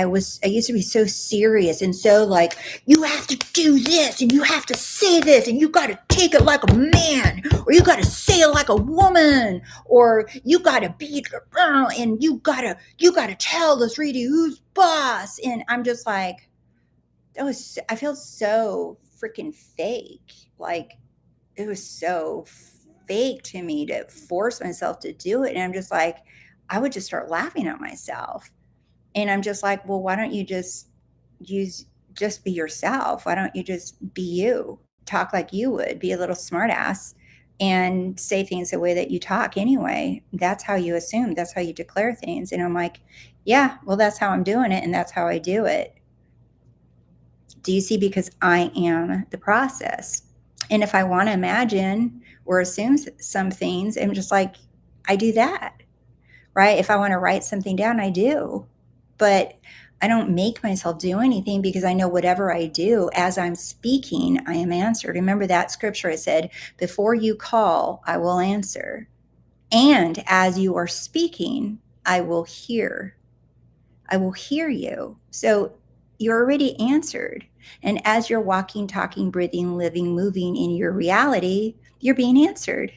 Speaker 1: used to be so serious and so like, you have to do this and you have to say this and you got to take it like a man or you got to say it like a woman or you got to be and you got to tell the 3D who's boss. And I'm just like, I feel so freaking fake. Like it was so fake to me to force myself to do it. And I'm just like, I would just start laughing at myself. And I'm just like, well, why don't you use, just be yourself? Why don't you just be you? Talk like you would, be a little smartass and say things the way that you talk anyway. That's how you assume, that's how you declare things. And I'm like, yeah, well, that's how I'm doing it. And that's how I do it. Do you see? Because I am the process. And if I want to imagine or assume some things, I'm just like, I do that, right? If I want to write something down, I do. But I don't make myself do anything because I know whatever I do as I'm speaking, I am answered. Remember that scripture I said, before you call, I will answer. And as you are speaking, I will hear. I will hear you. So you're already answered. And as you're walking, talking, breathing, living, moving in your reality, you're being answered.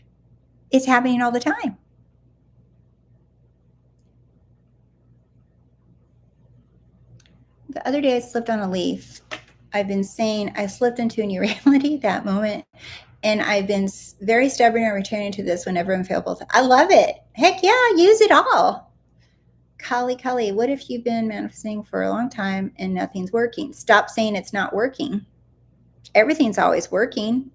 Speaker 1: It's happening all the time. The other day I slipped on a leaf. I've been saying I slipped into a new reality that moment. And I've been very stubborn and returning to this whenever I'm available. I love it. Heck yeah, use it all. Kali, what if you've been manifesting for a long time and nothing's working? Stop saying it's not working. Everything's always working.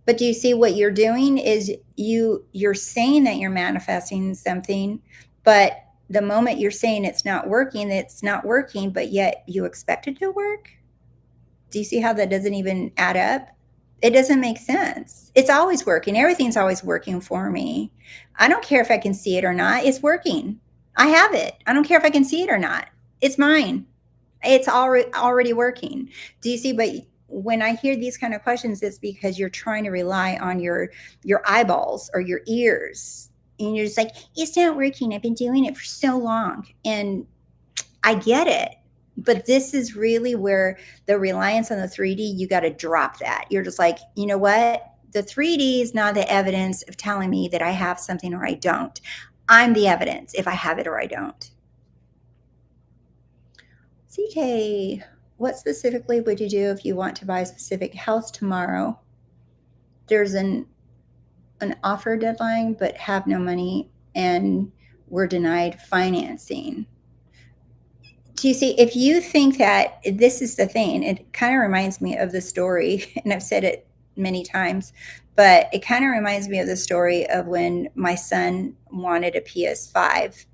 Speaker 1: But do you see what you're doing is you're saying that you're manifesting something, but the moment you're saying it's not working, but yet you expect it to work? Do you see how that doesn't even add up? It doesn't make sense. It's always working. Everything's always working for me. I don't care if I can see it or not. It's working. I have it. I don't care if I can see it or not. It's mine. It's already working. Do you see? But when I hear these kind of questions, it's because you're trying to rely on your eyeballs or your ears. And you're just like, it's not working. I've been doing it for so long. And I get it. But this is really where the reliance on the 3D, you got to drop that. You're just like, you know what? The 3D is not the evidence of telling me that I have something or I don't. I'm the evidence if I have it or I don't. CJ, what specifically would you do if you want to buy a specific house tomorrow? There's an offer deadline, but have no money and we're denied financing. Do you see, if you think that this is the thing, it kind of reminds me of the story, and I've said it many times, but it kind of reminds me of the story of when my son wanted a PS5.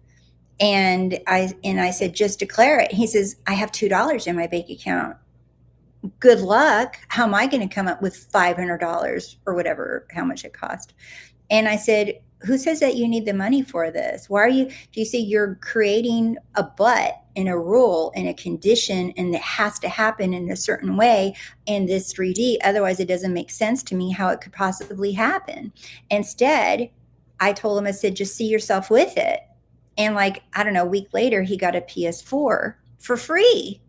Speaker 1: And I said, just declare it. He says, I have $2 in my bank account. Good luck. How am I going to come up with $500 or whatever, how much it cost? And I said, who says that you need the money for this? Why are you, do you see, you're creating a but and a rule and a condition, and it has to happen in a certain way in this 3D. Otherwise, it doesn't make sense to me how it could possibly happen. Instead, I told him, I said, just see yourself with it. And like, I don't know, a week later, he got a PS4 for free.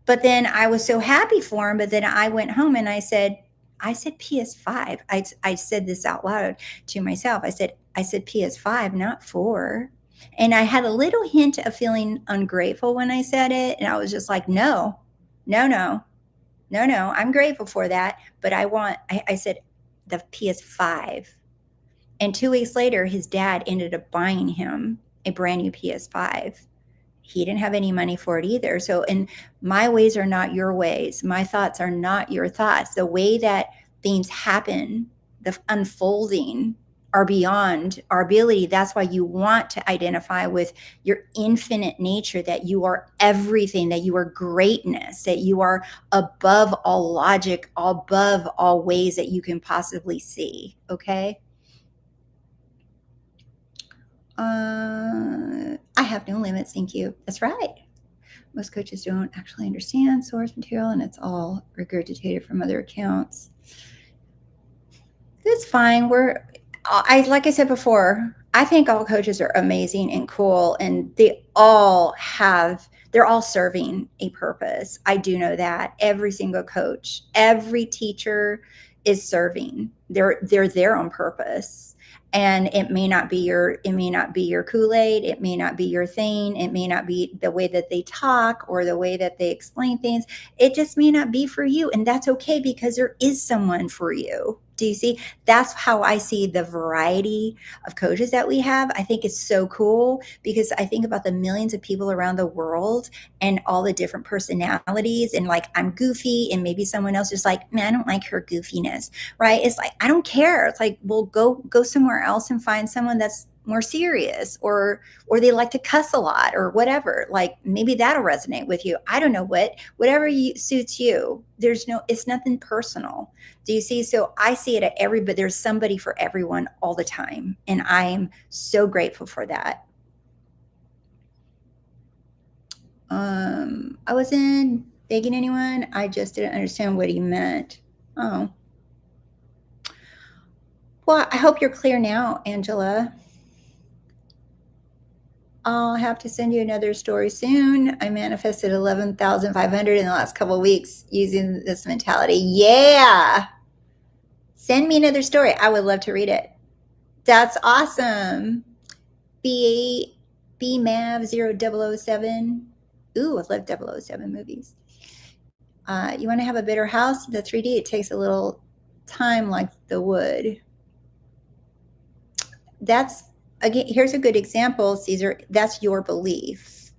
Speaker 1: But then I was so happy for him. But then I went home and I said PS5. I said this out loud to myself. I said PS5, not 4. And I had a little hint of feeling ungrateful when I said it. And I was just like, no, no, no, no, no. I'm grateful for that. But I said the PS5. And 2 weeks later, his dad ended up buying him a brand new PS5. He didn't have any money for it either. So, and my ways are not your ways. My thoughts are not your thoughts. The way that things happen, the unfolding, are beyond our ability. That's why you want to identify with your infinite nature, that you are everything, that you are greatness, that you are above all logic, above all ways that you can possibly see. Okay? I have no limits, thank you. That's right. Most coaches don't actually understand source material, and it's all regurgitated from other accounts. That's fine. Like I said before, I think all coaches are amazing and cool, and they're all serving a purpose. I do know that every single coach, every teacher is serving. They're there on purpose. And it may not be your Kool-Aid, it may not be your thing, it may not be the way that they talk or the way that they explain things. It just may not be for you, and that's okay, because there is someone for you. Do you see? That's how I see the variety of coaches that we have. I think it's so cool, because I think about the millions of people around the world and all the different personalities, and like, I'm goofy and maybe someone else is like, man, I don't like her goofiness, right? It's like, I don't care. It's like, well, go somewhere else and find someone that's more serious, or they like to cuss a lot or whatever. Like, maybe that'll resonate with you. I don't know, whatever suits you. It's nothing personal. Do you see? So I see it at but there's somebody for everyone all the time. And I am so grateful for that. I wasn't begging anyone. I just didn't understand what he meant. Oh. Well, I hope you're clear now, Angela. I'll have to send you another story soon. I manifested 11,500 in the last couple of weeks using this mentality. Yeah. Send me another story. I would love to read it. That's awesome. BMAV0007. Ooh, I love 007 movies. You want to have a better house? The 3D, it takes a little time, like the wood. Again, here's a good example, Caesar. That's your belief.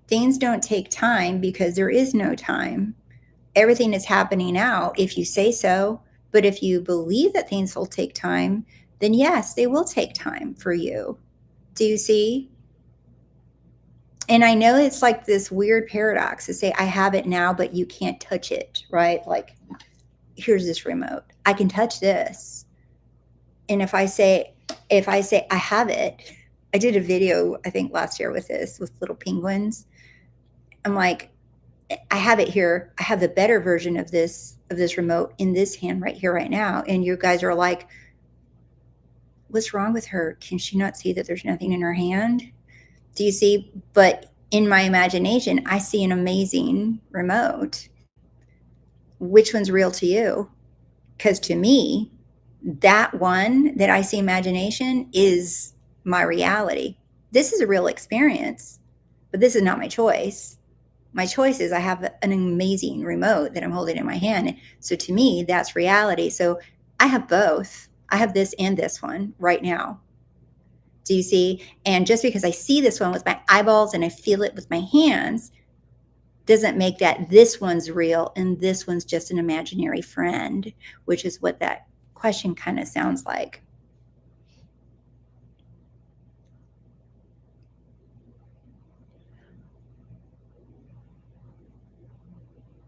Speaker 1: Things don't take time because there is no time. Everything is happening now if you say so. But if you believe that things will take time, then yes, they will take time for you. Do you see? And I know it's like this weird paradox to say, I have it now, but you can't touch it, right? Like, here's this remote. I can touch this. And if I say I have it, I did a video, I think last year with little penguins. I'm like, I have it here. I have the better version of this remote in this hand right here, right now. And you guys are like, what's wrong with her? Can she not see that there's nothing in her hand? Do you see? But in my imagination, I see an amazing remote. Which one's real to you? Because to me, that one that I see imagination is my reality. This is a real experience, but this is not my choice. My choice is I have an amazing remote that I'm holding in my hand. So to me, that's reality. So I have both. I have this and this one right now. Do you see? And just because I see this one with my eyeballs and I feel it with my hands doesn't make that this one's real and this one's just an imaginary friend, which is what that question kind of sounds like.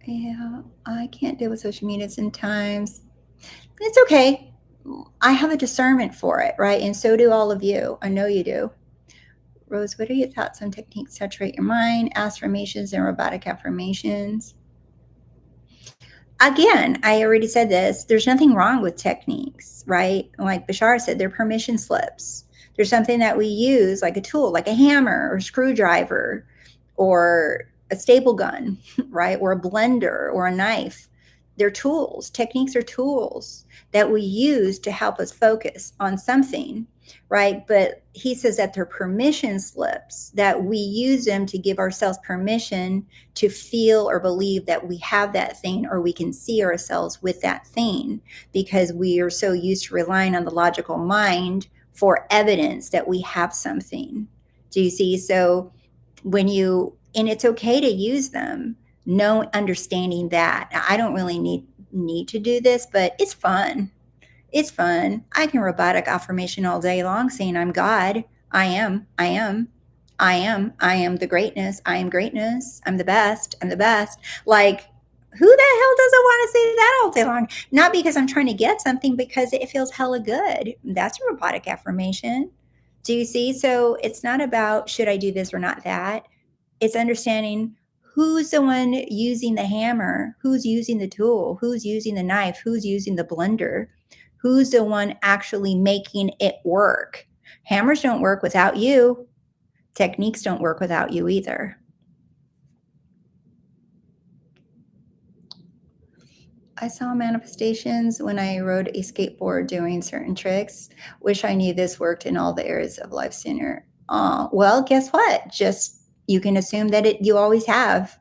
Speaker 1: Yeah, I can't deal with social media sometimes. It's okay. I have a discernment for it, right? And so do all of you. I know you do. Rose, what are your thoughts on techniques to saturate your mind, affirmations, and robotic affirmations? Again, I already said this. There's nothing wrong with techniques, right? Like Bashar said, they're permission slips. There's something that we use, like a tool, like a hammer or a screwdriver or a staple gun, right? Or a blender or a knife. They're tools. Techniques are tools that we use to help us focus on something, right? But he says that they're permission slips, that we use them to give ourselves permission to feel or believe that we have that thing, or we can see ourselves with that thing, because we are so used to relying on the logical mind for evidence that we have something. Do you see? So when you, and it's okay to use them, no, understanding that I don't really need to do this, but it's fun. It's fun. I can robotic affirmation all day long saying I'm God. I am. I am. I am. I am the greatness. I am greatness. I'm the best. I'm the best. Like, who the hell doesn't want to say that all day long? Not because I'm trying to get something, because it feels hella good. That's a robotic affirmation. Do you see? So it's not about should I do this or not that. It's understanding who's the one using the hammer, who's using the tool, who's using the knife, who's using the blender, who's the one actually making it work. Hammers don't work without you. Techniques don't work without you either. I saw manifestations when I rode a skateboard doing certain tricks. Wish I knew this worked in all the areas of life sooner. Well, guess what? Just you can assume that you always have.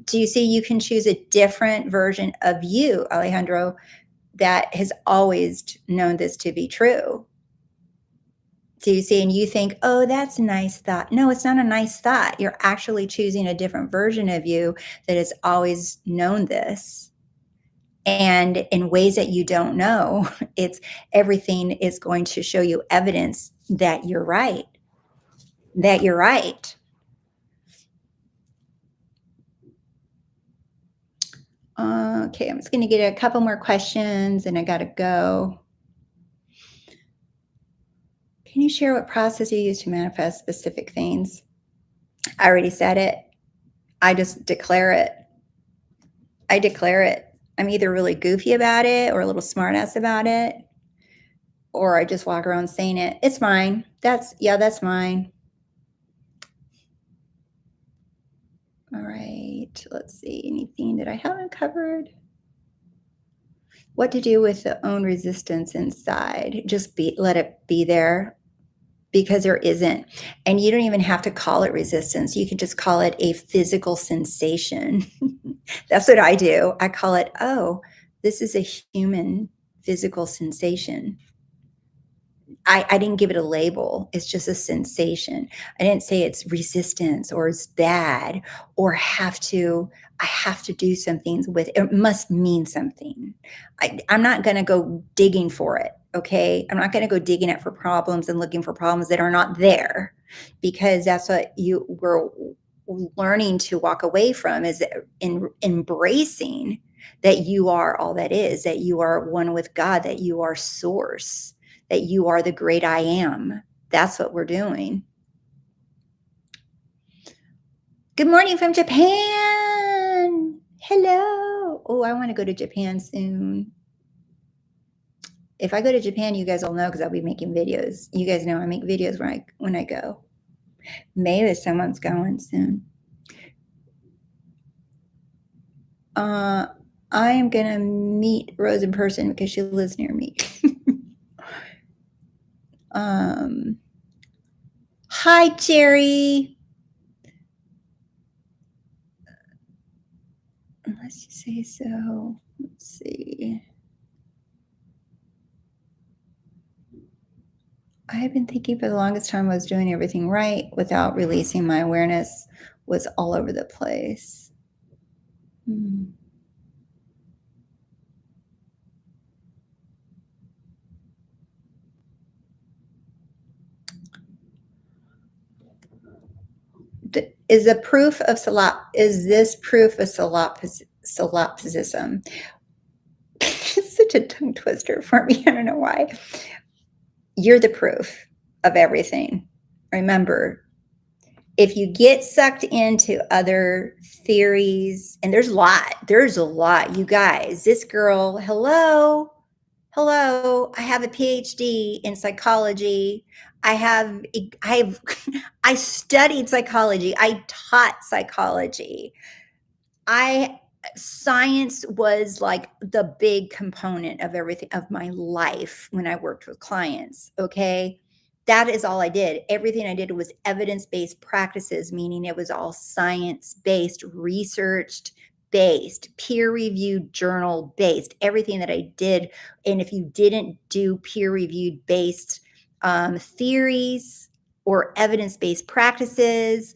Speaker 1: Do you see? You can choose a different version of you, Alejandro, that has always known this to be true. Do you see? And you think, oh, that's a nice thought. No, it's not a nice thought. You're actually choosing a different version of you that has always known this. And in ways that you don't know, it's everything is going to show you evidence that you're right. That you're right. Okay, I'm just going to get a couple more questions and I got to go. Can you share what process you use to manifest specific things? I already said it. I just declare it. I declare it. I'm either really goofy about it or a little smartass about it, or I just walk around saying it. It's mine. That's mine. All right. Let's see. Anything that I haven't covered? What to do with the own resistance inside? Just let it be there, because there isn't. And you don't even have to call it resistance. You can just call it a physical sensation. That's what I do. I call it, oh, this is a human physical sensation. I didn't give it a label. It's just a sensation. I didn't say it's resistance or it's bad or I have to do something with it. It must mean something. I'm not going to go digging for it. Okay. I'm not going to go digging it for problems and looking for problems that are not there, because that's what you were learning to walk away from, is embracing that you are all that is, that you are one with God, that you are source, that you are the great I am. That's what we're doing. Good morning from Japan. Hello. Oh, I want to go to Japan soon. If I go to Japan, you guys will know, because I'll be making videos. You guys know I make videos when I go. Maybe someone's going soon. I am gonna meet Rose in person because she lives near me. Hi, Jerry. Unless you say so. Let's see. I've been thinking for the longest time I was doing everything right without releasing my awareness was all over the place. Mm. Is the proof of is this proof of solipsism? It's such a tongue twister for me. I don't know why. You're the proof of everything. Remember, if you get sucked into other theories, and there's a lot, you guys. This girl, hello, I have a PhD in psychology. I have I studied psychology. I taught psychology. I Science was like the big component of everything of my life when I worked with clients, okay? That is all I did. Everything I did was evidence-based practices, meaning it was all science-based, researched based, peer-reviewed journal based. Everything that I did, and if you didn't do peer-reviewed based theories or evidence-based practices,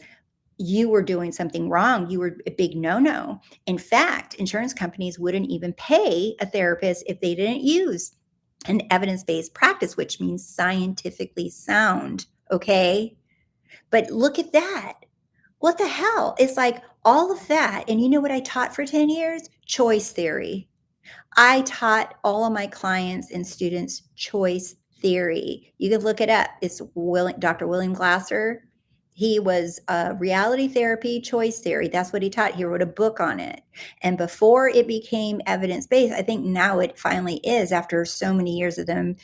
Speaker 1: you were doing something wrong. You were a big no-no. In fact, insurance companies wouldn't even pay a therapist if they didn't use an evidence-based practice, which means scientifically sound, okay? But look at that. What the hell? It's like all of that, and you know what I taught for 10 years? Choice theory. I taught all of my clients and students choice theory. You can look it up. It's Dr. William Glasser. He was reality therapy, choice theory. That's what he taught. He wrote a book on it. And before it became evidence based, I think now it finally is after so many years of them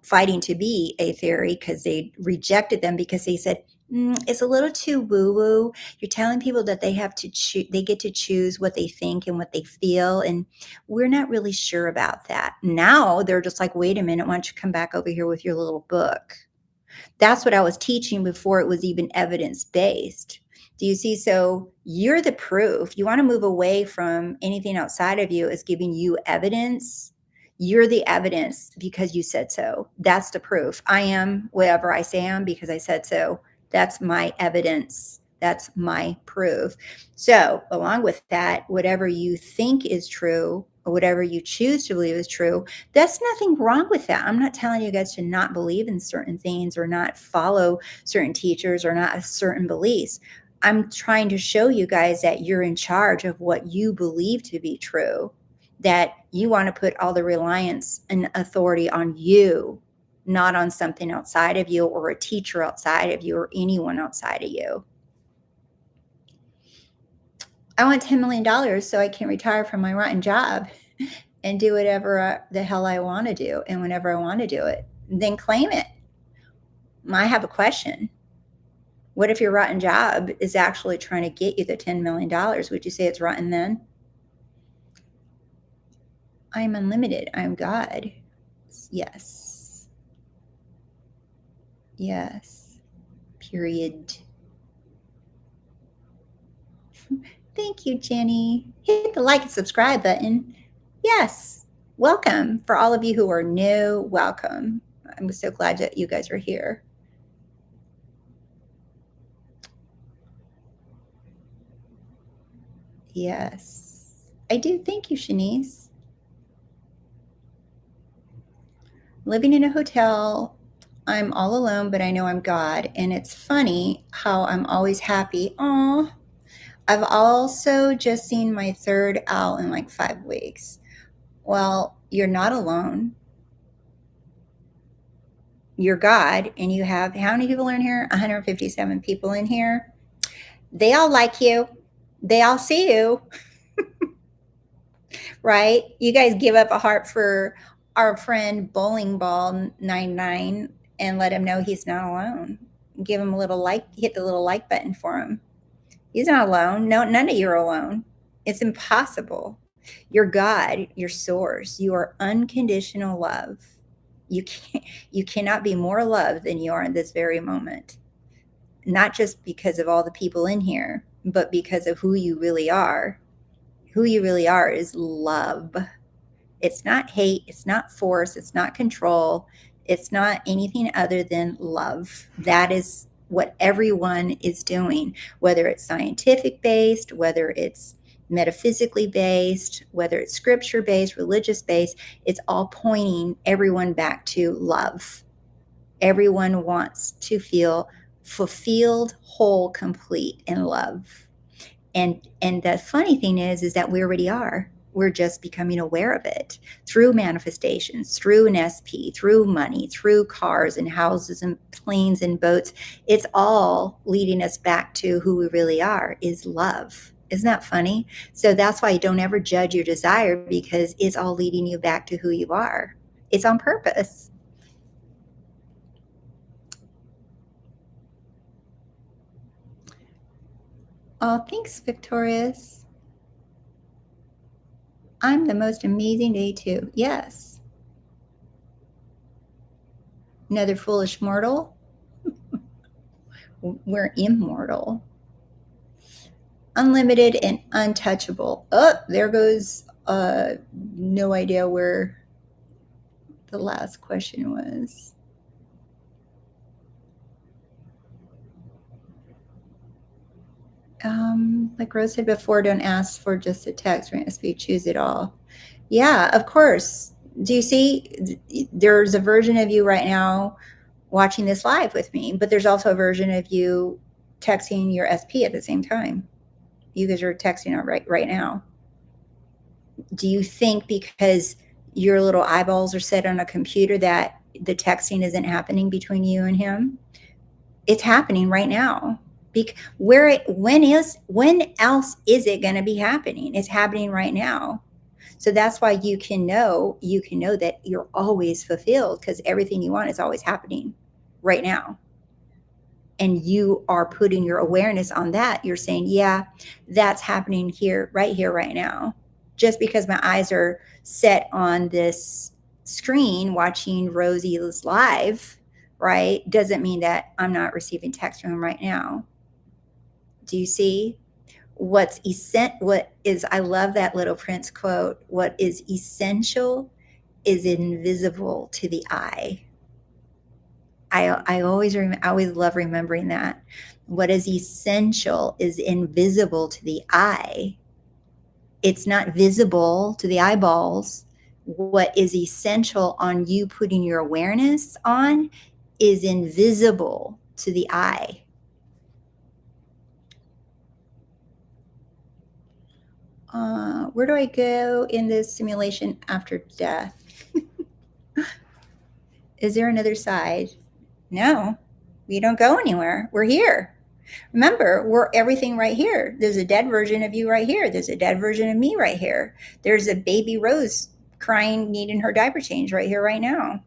Speaker 1: fighting to be a theory because they rejected them because they said, it's a little too woo woo. You're telling people that they have to choose, they get to choose what they think and what they feel. And we're not really sure about that. Now they're just like, wait a minute, why don't you come back over here with your little book? That's what I was teaching before it was even evidence based. Do you see? So you're the proof. You want to move away from anything outside of you as giving you evidence. You're the evidence because you said so. That's the proof. I am whatever I say I am because I said so. That's my evidence. That's my proof. So, along with that, whatever you think is true or whatever you choose to believe is true, that's nothing wrong with that. I'm not telling you guys to not believe in certain things or not follow certain teachers or not certain beliefs. I'm trying to show you guys that you're in charge of what you believe to be true, that you want to put all the reliance and authority on you, not on something outside of you or a teacher outside of you or anyone outside of you. I want $10 million so I can retire from my rotten job and do whatever the hell I want to do and whenever I want to do it. Then claim it. I have a question. What if your rotten job is actually trying to get you the $10 million? Would you say it's rotten then? I am unlimited. I am God. Yes. Yes. Period. Thank you, Jenny. Hit the like and subscribe button. Yes. Welcome. For all of you who are new, welcome. I'm so glad that you guys are here. Yes. I do. Thank you, Shanice. Living in a hotel, I'm all alone, but I know I'm God. And it's funny how I'm always happy. Aw. I've also just seen my third owl in like 5 weeks. Well, you're not alone. You're God, and you have how many people are in here? 157 people in here. They all like you. They all see you, right? You guys give up a heart for our friend Bowling Ball 99 and let him know he's not alone. Give him a little like, hit the little like button for him. He's not alone. No, none of you are alone. It's impossible. You're God, your source. You are unconditional love. You can't, you cannot be more loved than you are in this very moment. Not just because of all the people in here, but because of who you really are. Who you really are is love. It's not hate, it's not force, it's not control. It's not anything other than love. That is what everyone is doing, whether it's scientific based, whether it's metaphysically based, whether it's scripture based, religious based, it's all pointing everyone back to love. Everyone wants to feel fulfilled, whole, complete in love. And the funny thing is that we already are. We're just becoming aware of it through manifestations, through an SP, through money, through cars and houses and planes and boats. It's all leading us back to who we really are, is love. Isn't that funny? So that's why you don't ever judge your desire, because it's all leading you back to who you are. It's on purpose. Oh, thanks, Victorious. I'm the most amazing day too. Yes. Another foolish mortal. We're immortal, unlimited, and untouchable. Oh, there goes no idea where the last question was. Like Rose said before, don't ask for just a text. Right? SP, choose it all. Yeah, of course. Do you see? There's a version of you right now watching this live with me, but there's also a version of you texting your SP at the same time. You guys are texting it right now. Do you think because your little eyeballs are set on a computer that the texting isn't happening between you and him? It's happening right now. When else is it going to be happening? It's happening right now. So that's why you can know that you're always fulfilled, because everything you want is always happening right now. And you are putting your awareness on that. You're saying, yeah, that's happening here, right now. Just because my eyes are set on this screen watching Rosey's live, right, doesn't mean that I'm not receiving text from him right now. Do you see? I love that Little Prince quote, what is essential is invisible to the eye. I always love remembering that. What is essential is invisible to the eye. It's not visible to the eyeballs. What is essential on you putting your awareness on is invisible to the eye. Where do I go in this simulation after death? Is there another side? No, we don't go anywhere. We're here. Remember, we're everything right here. There's a dead version of you right here. There's a dead version of me right here. There's a baby Rose crying, needing her diaper change right here, right now.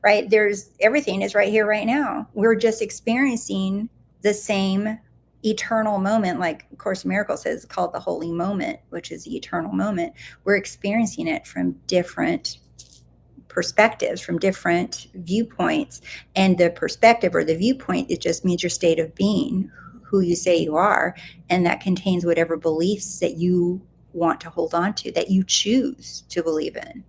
Speaker 1: Right? There's everything is right here, right now. We're just experiencing the same eternal moment. Like Course in Miracles says, it's called the holy moment, which is the eternal moment. We're experiencing it from different perspectives, from different viewpoints. And the perspective or the viewpoint, it just means your state of being, who you say you are, and that contains whatever beliefs that you want to hold on to, that you choose to believe in.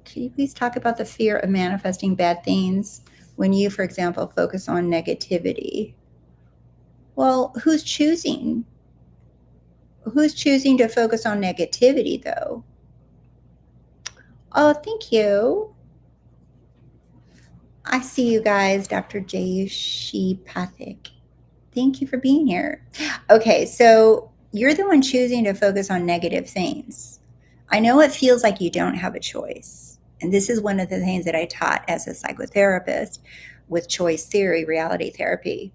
Speaker 1: Can you please talk about the fear of manifesting bad things when you, for example, focus on negativity? Well, who's choosing? Who's choosing to focus on negativity, though? Oh, thank you. I see you guys, Dr. Pathik. Thank you for being here. Okay, so you're the one choosing to focus on negative things. I know it feels like you don't have a choice. And this is one of the things that I taught as a psychotherapist with choice theory, reality therapy,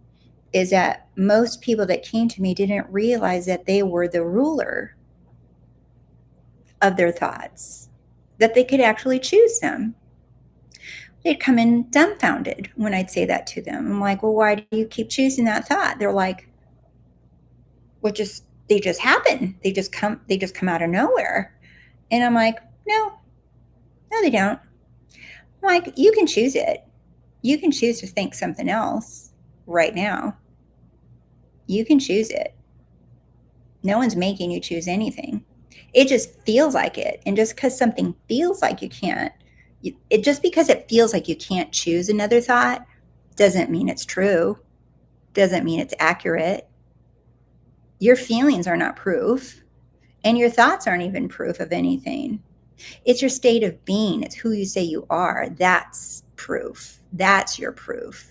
Speaker 1: is that most people that came to me didn't realize that they were the ruler of their thoughts, that they could actually choose them. They'd come in dumbfounded when I'd say that to them. I'm like, well, why do you keep choosing that thought? They're like, well, they just happen. They just come out of nowhere. And I'm like, no, they don't. I'm like, you can choose it. You can choose to think something else right now. You can choose it. No one's making you choose anything. It just feels like it. And just because something feels like you can't, just because it feels like you can't choose another thought doesn't mean it's true, doesn't mean it's accurate. Your feelings are not proof, and your thoughts aren't even proof of anything. It's your state of being, it's who you say you are. That's proof. That's your proof.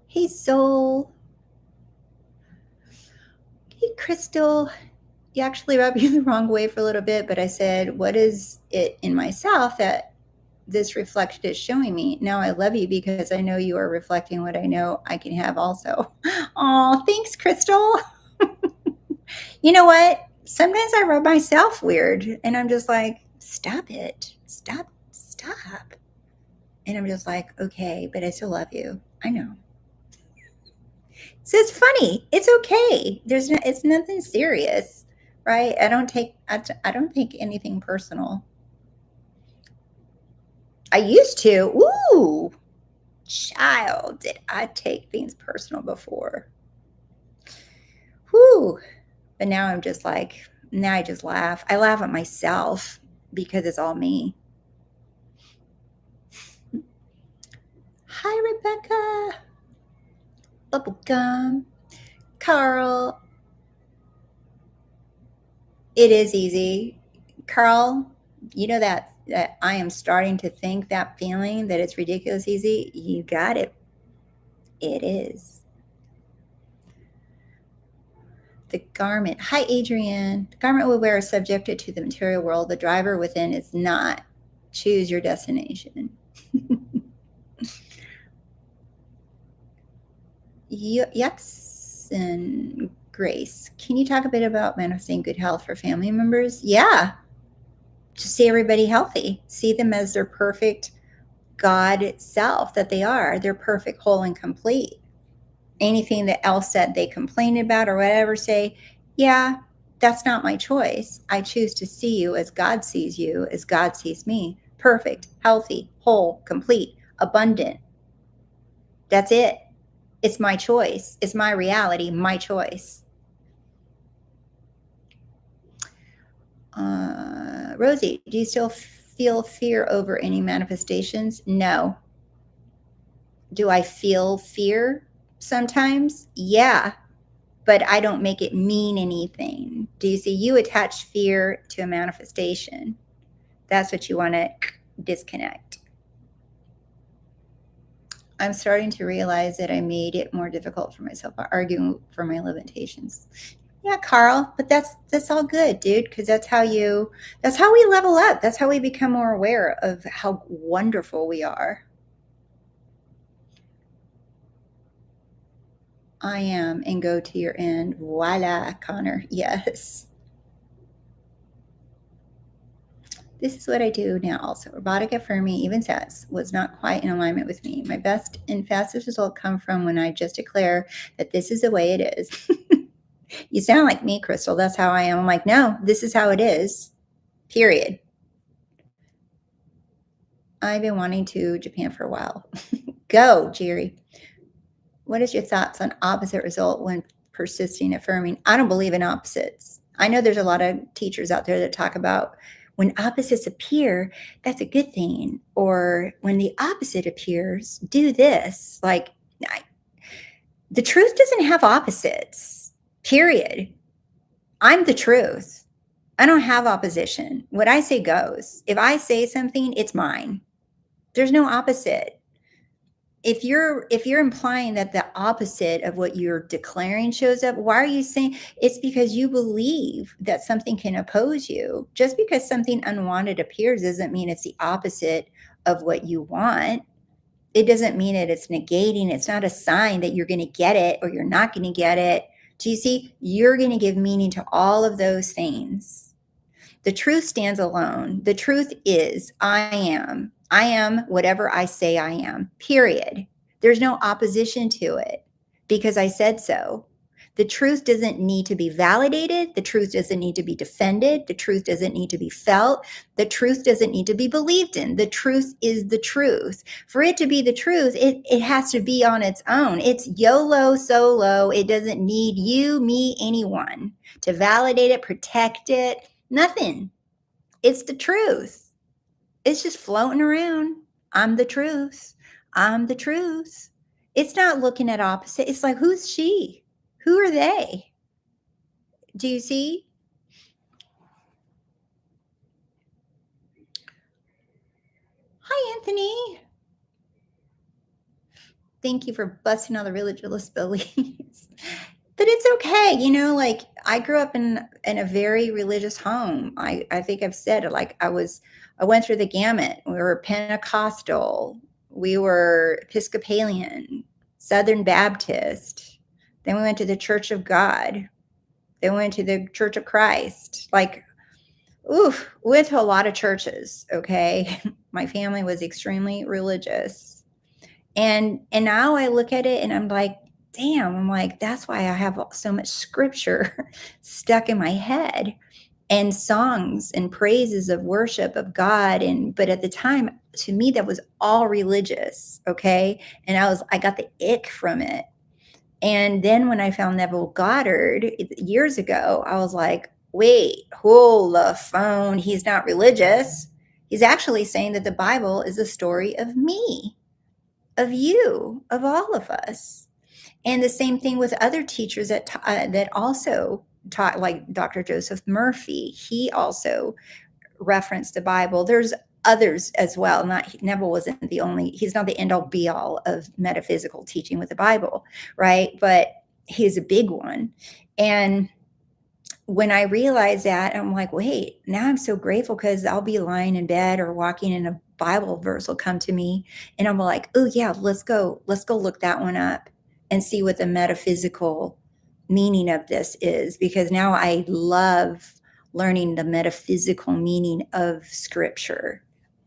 Speaker 1: Hey, Soul. Hey, Crystal. You actually rubbed me the wrong way for a little bit, but I said, what is it in myself that this reflection is showing me? Now I love you because I know you are reflecting what I know I can have also. Oh, thanks, Crystal. You know what? Sometimes I rub myself weird and I'm just like, stop it. Stop. Stop. And I'm just like, okay, but I still love you. I know. So it's funny. It's okay. It's nothing serious, right? I don't take anything personal. I used to. Ooh, child, did I take things personal before? Whew. But now I'm just like, now I just laugh. I laugh at myself because it's all me. Hi, Rebecca. Bubblegum. Carl. It is easy. Carl, you know that I am starting to think that feeling that it's ridiculous easy. You got it. It is. The garment. Hi, Adrienne. The garment we wear is subjected to the material world. The driver within is not. Choose your destination. Yucks and Grace. Can you talk a bit about manifesting good health for family members? Yeah. To see everybody healthy, see them as their perfect God itself that they are. They're perfect, whole, and complete. Anything that else that they complain about or whatever, say, yeah, that's not my choice. I choose to see you as God sees you, as God sees me. Perfect, healthy, whole, complete, abundant. That's it. It's my choice. It's my reality, my choice. Rosie, do you still feel fear over any manifestations? No. Do I feel fear sometimes? Yeah, but I don't make it mean anything. Do you see? You attach fear to a manifestation. That's what you want to disconnect. I'm starting to realize that I made it more difficult for myself by arguing for my limitations. Yeah, Carl, but that's all good, dude, because that's how we level up. That's how we become more aware of how wonderful we are. I am and go to your end. Voila, Connor. Yes. This is what I do now also. Robotic affirming even says was not quite in alignment with me. My best and fastest result come from when I just declare that this is the way it is. You sound like me, Crystal. That's how I am. I'm like, no, this is how it is. Period. I've been wanting to Japan for a while. Go, Jerry. What is your thoughts on opposite result when persisting affirming? I don't believe in opposites. I know there's a lot of teachers out there that talk about when opposites appear, that's a good thing. Or when the opposite appears, do this. Like, the truth doesn't have opposites, period. I'm the truth. I don't have opposition. What I say goes. If I say something, it's mine. There's no opposite. If you're implying that the opposite of what you're declaring shows up, why are you saying it's because you believe that something can oppose you? Just because something unwanted appears doesn't mean it's the opposite of what you want. It doesn't mean that it's negating. It's not a sign that you're going to get it or you're not going to get it. Do you see? You're going to give meaning to all of those things. The truth stands alone. The truth is, I am. I am whatever I say I am, period. There's no opposition to it because I said so. The truth doesn't need to be validated. The truth doesn't need to be defended. The truth doesn't need to be felt. The truth doesn't need to be believed in. The truth is the truth. For it to be the truth, it has to be on its own. It's YOLO solo. It doesn't need you, me, anyone to validate it, protect it, nothing. It's the truth. It's just floating around. I'm the truth. I'm the truth. It's not looking at opposite. It's like, who's she? Who are they? Do you see? Hi, Anthony. Thank you for busting all the religious beliefs. But it's okay, like I grew up in a very religious home. I think I've said it, like I went through the gamut. We were Pentecostal, we were Episcopalian, Southern Baptist. Then we went to the Church of God. Then we went to the Church of Christ. Like, oof, we went to a lot of churches, okay? My family was extremely religious. And now I look at it and I'm like, damn, I'm like, that's why I have so much scripture stuck in my head and songs and praises of worship of God. But at the time, to me, that was all religious, okay? And I got the ick from it. And then when I found Neville Goddard years ago, I was like, wait, hold the phone. He's not religious. He's actually saying that the Bible is a story of me, of you, of all of us. And the same thing with other teachers that also taught, like Dr. Joseph Murphy. He also referenced the Bible. There's others as well. Neville wasn't the only. He's not the end all be all of metaphysical teaching with the Bible, right? But he's a big one. And when I realized that, I'm like, wait, now I'm so grateful because I'll be lying in bed or walking and a Bible verse will come to me. And I'm like, oh, yeah, let's go look that one up and see what the metaphysical meaning of this is. Because now I love learning the metaphysical meaning of scripture,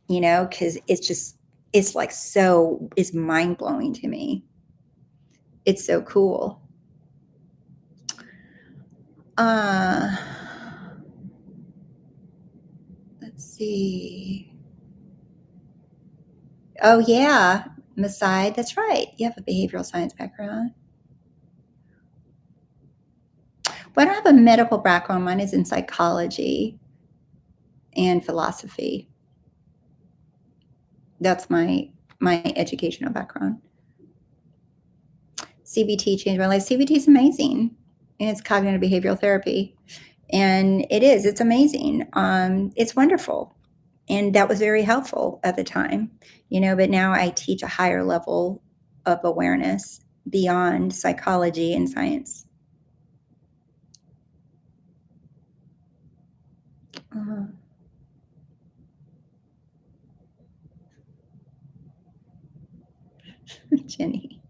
Speaker 1: because it's like it's mind blowing to me. It's so cool. Let's see. Oh, yeah, Masai, that's right. You have a behavioral science background. Well, I don't have a medical background. Mine is in psychology and philosophy. That's my educational background. CBT changed my life. CBT is amazing, and it's cognitive behavioral therapy, and it's amazing. It's wonderful, and that was very helpful at the time, but now I teach a higher level of awareness beyond psychology and science. Uh, Jenny.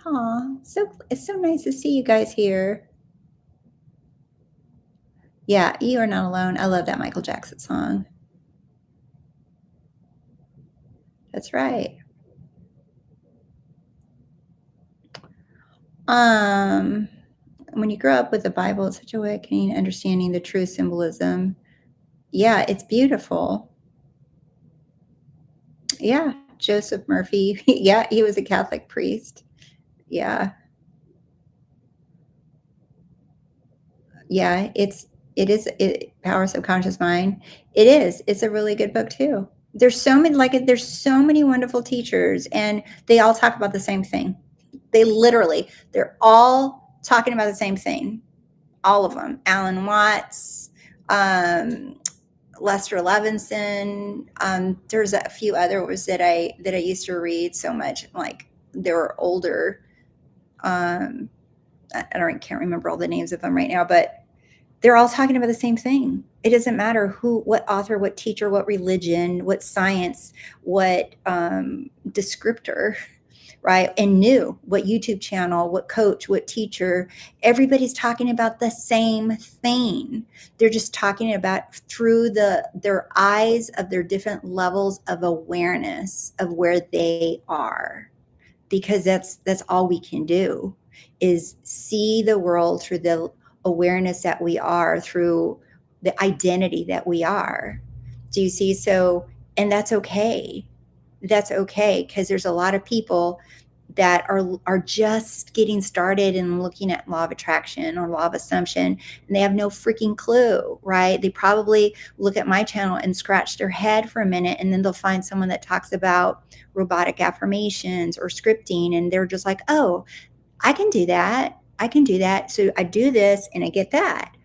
Speaker 1: Aw, it's so nice to see you guys here. Yeah, you are not alone. I love that Michael Jackson song. That's right. Um, when you grow up with the Bible, it's such a awakening, understanding the true symbolism. Yeah, it's beautiful. Yeah, Joseph Murphy. Yeah, he was a Catholic priest. Yeah, yeah, Power of Subconscious Mind. It is. It's a really good book too. There's so many wonderful teachers, and they all talk about the same thing. They're all talking about the same thing. All of them. Alan Watts, um, Lester Levinson. There's a few others that I used to read so much. Like they were older. Um, can't remember all the names of them right now, but they're all talking about the same thing. It doesn't matter what author, what teacher, what religion, what science, what descriptor, right? And what YouTube channel, what coach, what teacher, everybody's talking about the same thing. They're just talking about through their eyes of their different levels of awareness of where they are, because that's all we can do. is see the world through the awareness that we are, through the identity that we are. Do you see? So, and that's okay. That's okay, because there's a lot of people that are just getting started and looking at law of attraction or law of assumption, and they have no freaking clue, right? They probably look at my channel and scratch their head for a minute, and then they'll find someone that talks about robotic affirmations or scripting, and they're just like, oh, I can do that. I can do that. So I do this and I get that.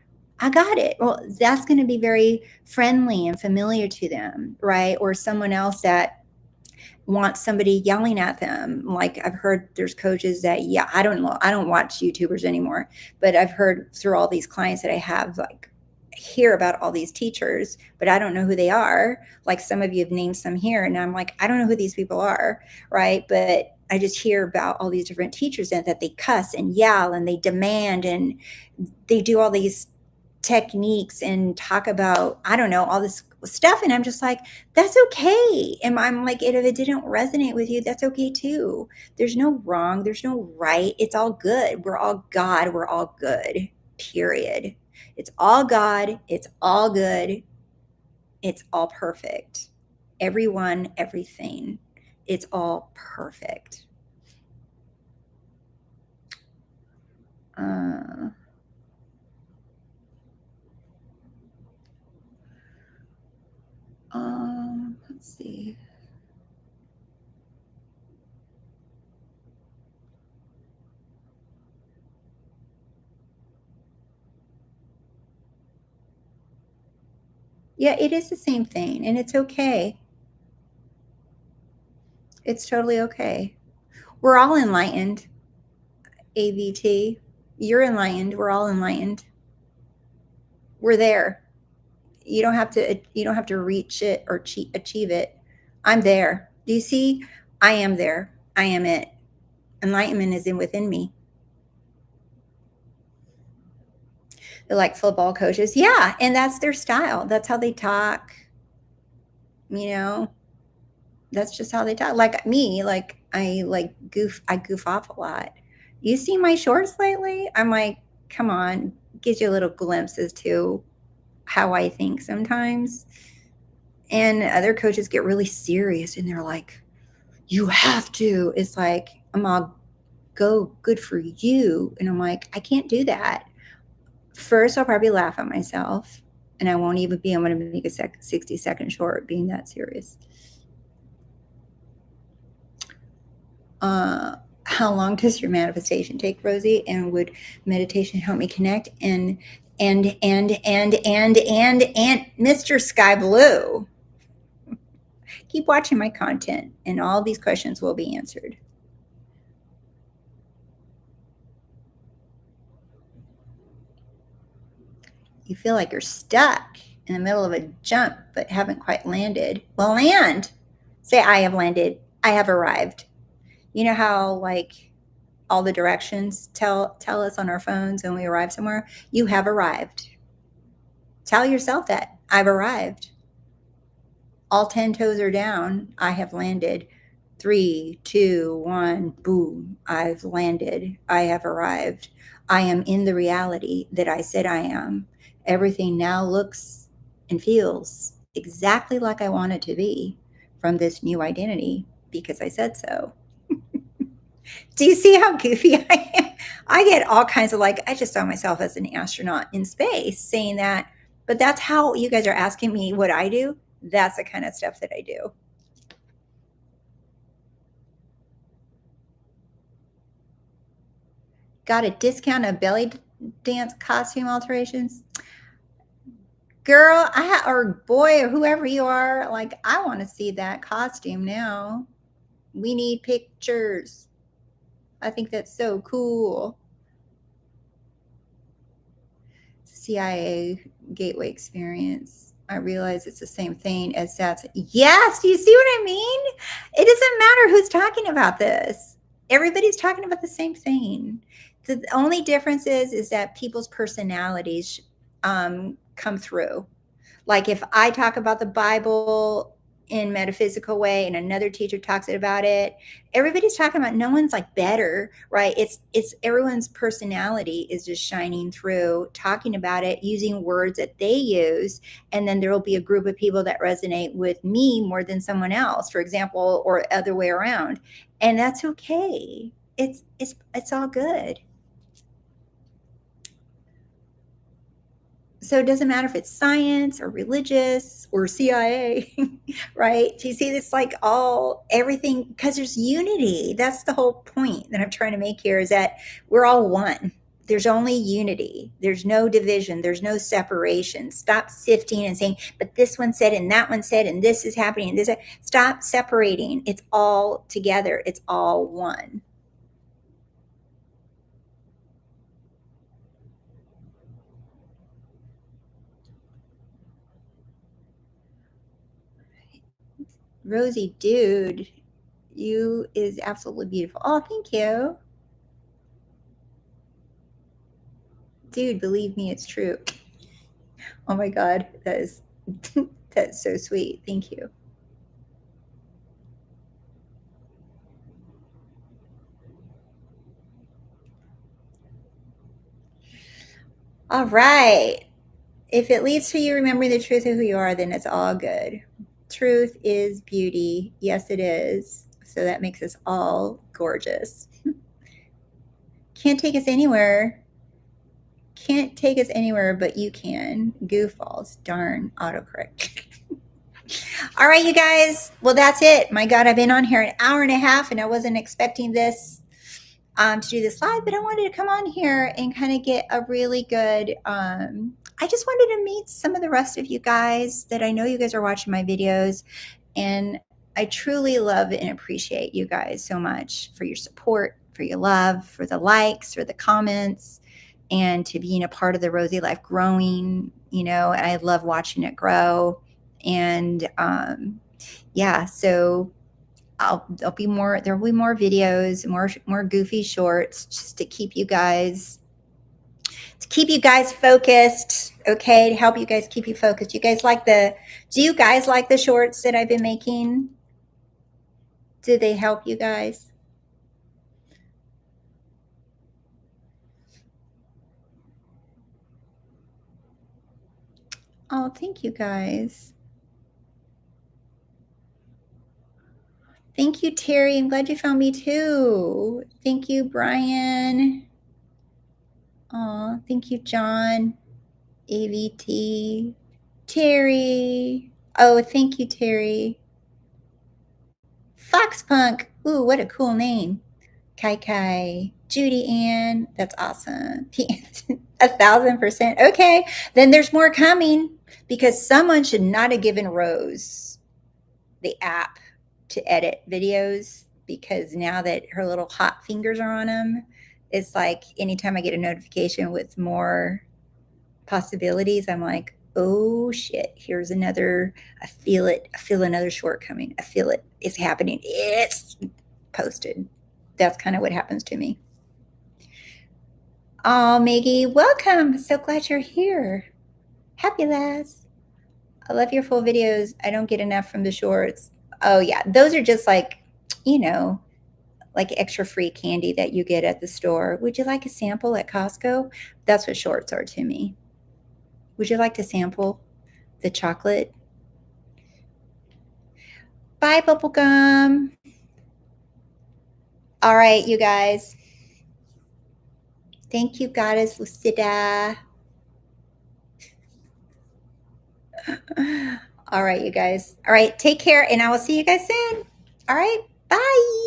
Speaker 1: I got it. Well, that's going to be very friendly and familiar to them, right? Or someone else that want somebody yelling at them. Like I've heard there's coaches that, yeah, I don't know. I don't watch YouTubers anymore, but I've heard through all these clients that I have, like, hear about all these teachers, but I don't know who they are. Like some of you have named some here, and I'm like, I don't know who these people are, right? But I just hear about all these different teachers that they cuss and yell and they demand and they do all these techniques and talk about, I don't know, all this stuff, and I'm just like, that's okay. And I'm like, if it didn't resonate with you, that's okay too. There's no wrong, there's no right. It's all good. We're all God, we're all good, period. It's all God, it's all good, it's all perfect. Everyone, everything, it's all perfect. uh let's see. Yeah, it is the same thing, and it's okay. It's totally okay. We're all enlightened, AVT. You're enlightened. We're all enlightened. We're there. You don't have to reach it or achieve it. I'm there. Do you see? I am there. I am it. Enlightenment is in within me. They're like football coaches. Yeah, and that's their style. That's how they talk, you know. That's just how they talk. Like me, like I goof off a lot. You see my shorts lately? I'm like, come on, gives you a little glimpse as to how I think sometimes. And other coaches get really serious and they're like, you have to. It's like, I'm all, go, good for you. And I'm like, I can't do that. First, I'll probably laugh at myself and I won't even be able to make a 60-second short being that serious. How long does your manifestation take, Rosie? And would meditation help me connect? And Mr. Sky Blue, keep watching my content and all these questions will be answered. You feel like you're stuck in the middle of a jump but haven't quite landed. Well, land. Say, I have landed. I have arrived. You know how, like, all the directions tell us on our phones when we arrive somewhere? You have arrived. Tell yourself that. I've arrived. All 10 toes are down. I have landed. 3, 2, 1, boom. I've landed. I have arrived. I am in the reality that I said I am. Everything now looks and feels exactly like I want it to be from this new identity because I said so. Do you see how goofy I am? I get all kinds of, like, I just saw myself as an astronaut in space saying that, but that's how you guys are asking me what I do. That's the kind of stuff that I do. Got a discount of belly dance costume alterations? Girl, or boy, or whoever you are, like, I want to see that costume now. We need pictures. I think that's so cool. CIA gateway experience. I realize it's the same thing as that's. Yes, do you see what I mean? It doesn't matter who's talking about this. Everybody's talking about the same thing. The only difference is that people's personalities come through. Like if I talk about the Bible, in metaphysical way, and another teacher talks about it. Everybody's talking about, no one's like better, right? It's everyone's personality is just shining through, talking about it, using words that they use, and then there will be a group of people that resonate with me more than someone else, for example, or other way around, and that's okay. It's all good. So it doesn't matter if it's science or religious or CIA, right? Do you see this, like, all everything, because there's unity. That's the whole point that I'm trying to make here, is that we're all one. There's only unity. There's no division. There's no separation. Stop sifting and saying, but this one said and that one said and this is happening and this. Stop separating. It's all together. It's all one. Rosie, dude, you is absolutely beautiful. Oh, thank you. Dude, believe me, it's true. Oh my God, that is that's so sweet. Thank you. All right. If it leads to you remembering the truth of who you are, then it's all good. Truth is beauty. Yes, it is. So that makes us all gorgeous. Can't take us anywhere. Can't take us anywhere, but you can. Goofballs. Darn autocorrect. All right, you guys. Well, that's it. My God, I've been on here an hour and a half, and I wasn't expecting this to do this live, but I wanted to come on here and kind of get a really good. I just wanted to meet some of the rest of you guys that I know you guys are watching my videos, and I truly love and appreciate you guys so much for your support, for your love, for the likes, for the comments, and to being a part of the Rosey Life growing. You know, and I love watching it grow. And yeah, so there'll be more videos, more goofy shorts, just to keep you guys focused, okay, to help you guys keep you focused. Do you guys like the shorts that I've been making? Do they help you guys? Oh, thank you guys. Thank you, Terry. I'm glad you found me too. Thank you, Brian. Oh, thank you, John. AVT. Terry. Oh, thank you, Terry. Foxpunk. Ooh, what a cool name. Kai Kai. Judy Ann. That's awesome. 1,000%. Okay, then there's more coming, because someone should not have given Rose the app to edit videos, because now that her little hot fingers are on them, it's like anytime I get a notification with more possibilities, I'm like, oh shit, here's another. I feel it. I feel another short coming. I feel it. It's happening. It's posted. That's kind of what happens to me. Oh, Maggie, welcome. So glad you're here. Happy lass. I love your full videos. I don't get enough from the shorts. Oh, yeah. Those are just like, you know, like extra free candy that you get at the store. Would you like a sample at Costco? That's what shorts are to me. Would you like to sample the chocolate? Bye, bubblegum. All right, you guys. Thank you, Goddess Lucida. All right, you guys. All right, take care, and I will see you guys soon. All right, bye.